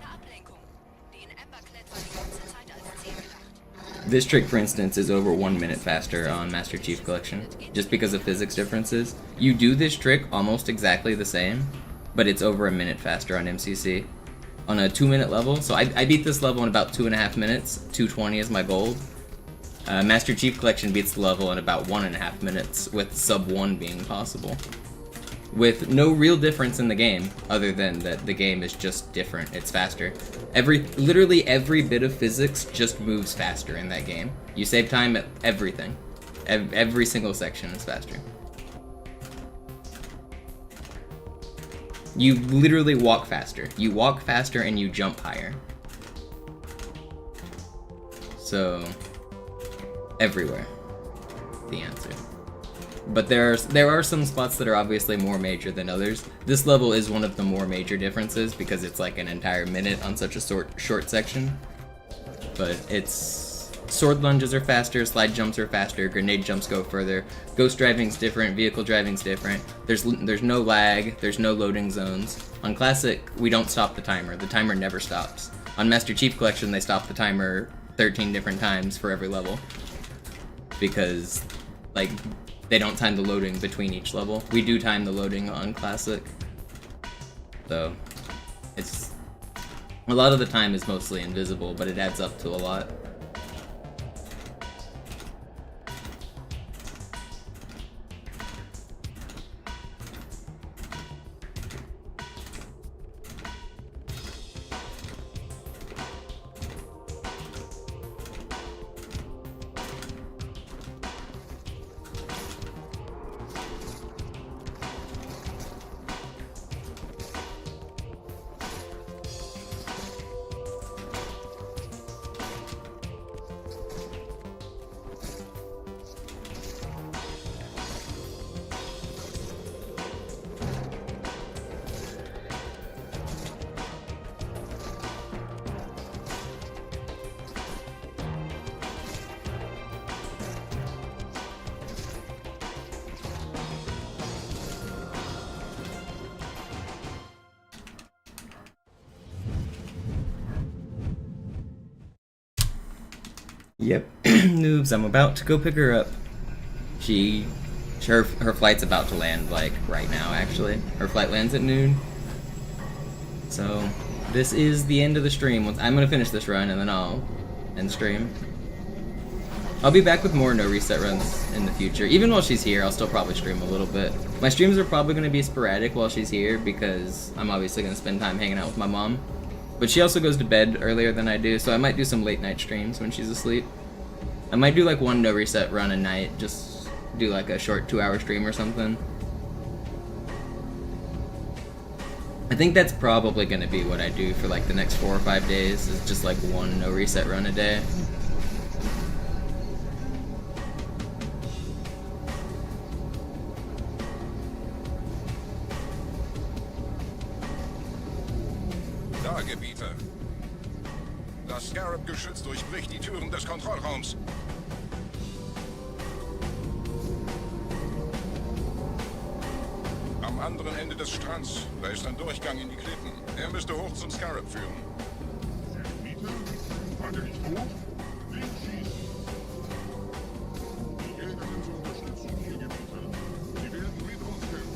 This trick, for instance, is over 1 minute faster on Master Chief Collection, just because of physics differences. You do this trick almost exactly the same, but it's over 1 minute faster on MCC. On a 2-minute level, so I beat this level in about 2.5 minutes. 2:20 is my goal. Master Chief Collection beats the level in about 1.5 minutes, with sub 1 being possible. With no real difference in the game, other than that the game is just different, it's faster. Literally every bit of physics just moves faster in that game. You save time at everything. Every single section is faster. You literally walk faster. You walk faster and you jump higher. So, everywhere, the answer. But there are some spots that are obviously more major than others. This level is one of the more major differences because it's like an entire minute on such a short section. But it's sword lunges are faster, slide jumps are faster, grenade jumps go further. Ghost driving's different, vehicle driving's different. There's no lag, there's no loading zones. On Classic, we don't stop the timer. The timer never stops. On Master Chief Collection, they stop the timer 13 different times for every level. Because, like, they don't time the loading between each level. We do time the loading on Classic. So, it's... a lot of the time is mostly invisible, but it adds up to a lot. Yep, noobs, I'm about to go pick her up. Her flight's about to land, like, right now, actually. Her flight lands at noon. So, this is the end of the stream. I'm gonna finish this run, and then I'll end stream. I'll be back with more no reset runs in the future. Even while she's here, I'll still probably stream a little bit. My streams are probably gonna be sporadic while she's here, because I'm obviously gonna spend time hanging out with my mom. But she also goes to bed earlier than I do, so I might do some late night streams when she's asleep. I might do like one no reset run a night, just do like a short 2-hour stream or something. I think that's probably gonna be what I do for like the next 4 or 5 days, is just like one no reset run a day. Gebiete. Das Scarab-Geschütz durchbricht die Türen des Kontrollraums. Am anderen Ende des Strands, da ist ein Durchgang in die Klippen. Er müsste hoch zum Scarab führen. Gebiete? Warte nicht hoch? Links schießen. Die Jäger sind zur Unterstützung hier, Gebiete. Sie werden mit uns kämpfen.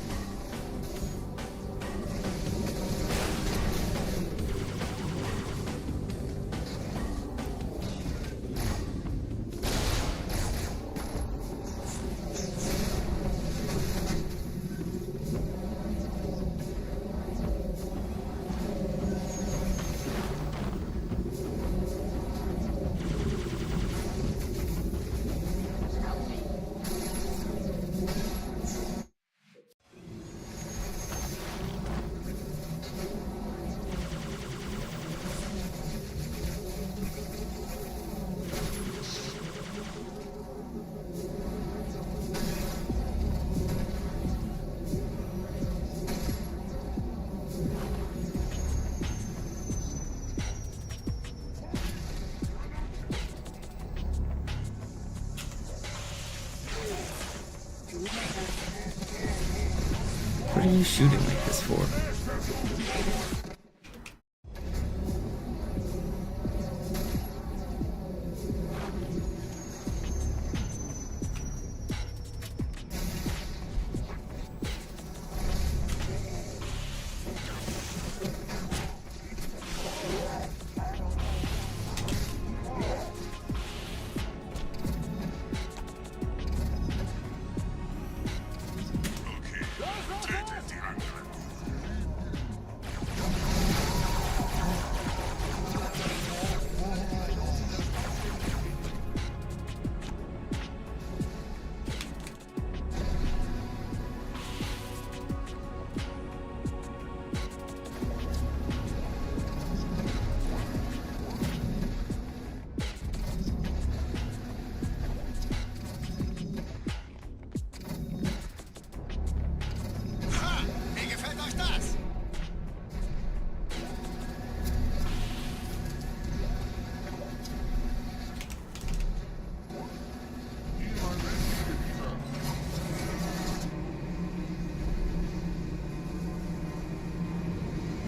are you shooting like this for?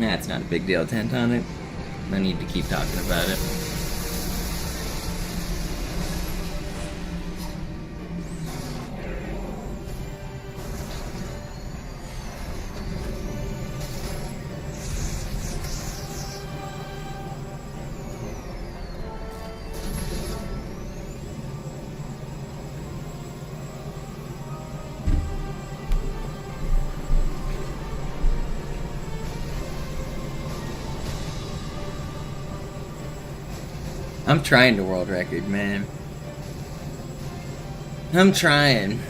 Nah, it's not a big deal, Tantonic. I need to keep talking about it. I'm trying to world record, man. I'm trying.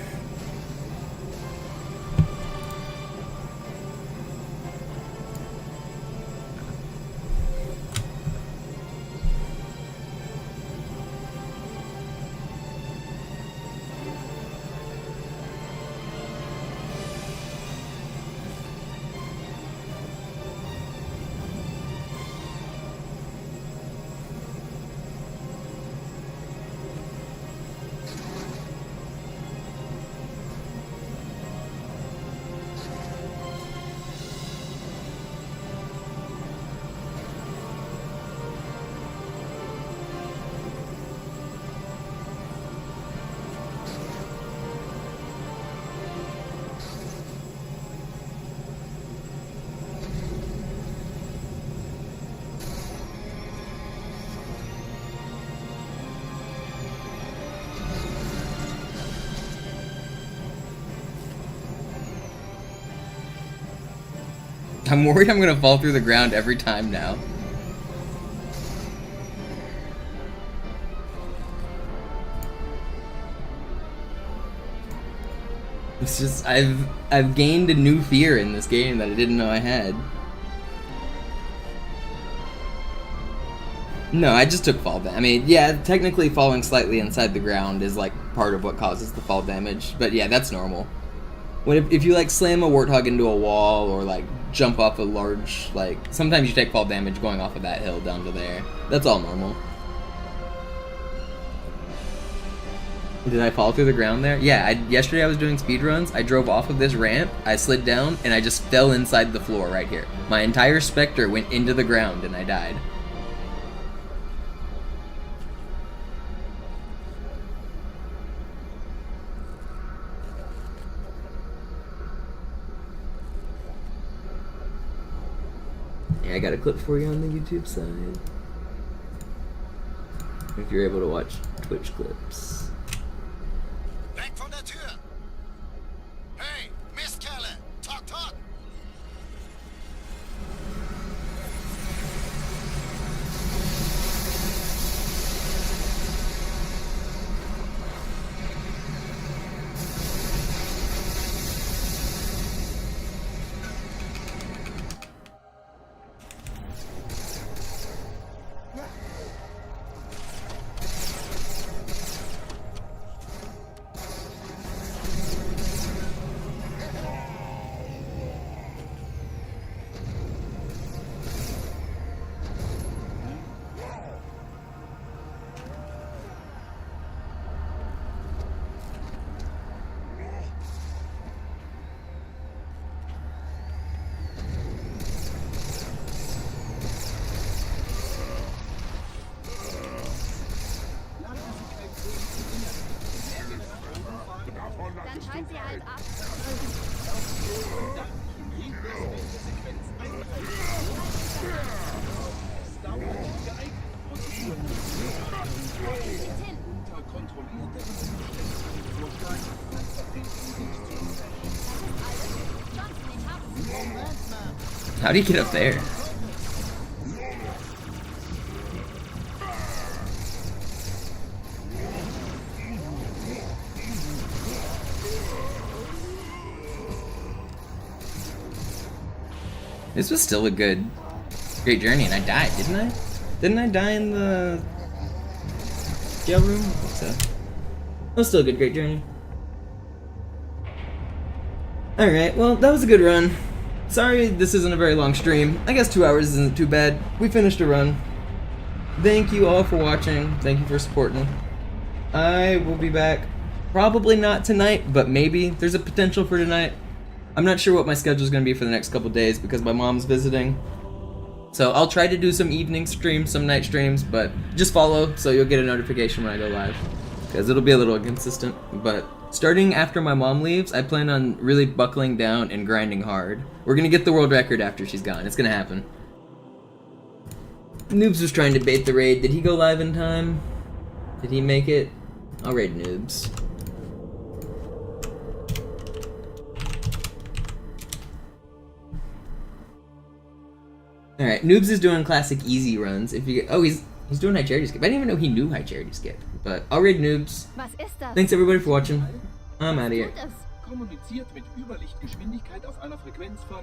I'm worried I'm gonna fall through the ground every time now. It's just I've gained a new fear in this game that I didn't know I had. No, I just took fall damage. I mean, yeah, technically falling slightly inside the ground is like part of what causes the fall damage, but yeah, that's normal. If you like slam a warthog into a wall or like jump off a large, like sometimes you take fall damage going off of that hill down to there. That's all normal. Did I fall through the ground there? Yeah, yesterday I was doing speedruns. I drove off of this ramp, I slid down, and I just fell inside the floor right here. My entire Spectre went into the ground and I died. I got a clip for you on the YouTube side. If you're able to watch Twitch clips. Weg von der Tür! Hey, Mistkerle! Talk, talk! sie halt ab. How do you get up there? This was still a great journey, and I died, didn't I? Didn't I die in the jail room? I think so. It was still a great journey. Alright, well, that was a good run. Sorry this isn't a very long stream. I guess 2 hours isn't too bad. We finished a run. Thank you all for watching. Thank you for supporting. I will be back. Probably not tonight, but maybe. There's a potential for tonight. I'm not sure what my schedule is going to be for the next couple days because my mom's visiting. So I'll try to do some evening streams, some night streams, but just follow so you'll get a notification when I go live. Because it'll be a little inconsistent. But starting after my mom leaves, I plan on really buckling down and grinding hard. We're going to get the world record after she's gone. It's going to happen. Noobs was trying to bait the raid. Did he go live in time? Did he make it? I'll raid Noobs. Alright, Noobs is doing classic easy runs. If you get, oh, he's doing high charity skip. I didn't even know he knew high charity skip. But I'll raid Noobs. Thanks everybody for watching. I'm out of here. Kommuniziert mit Überlichtgeschwindigkeit auf einer Frequenz von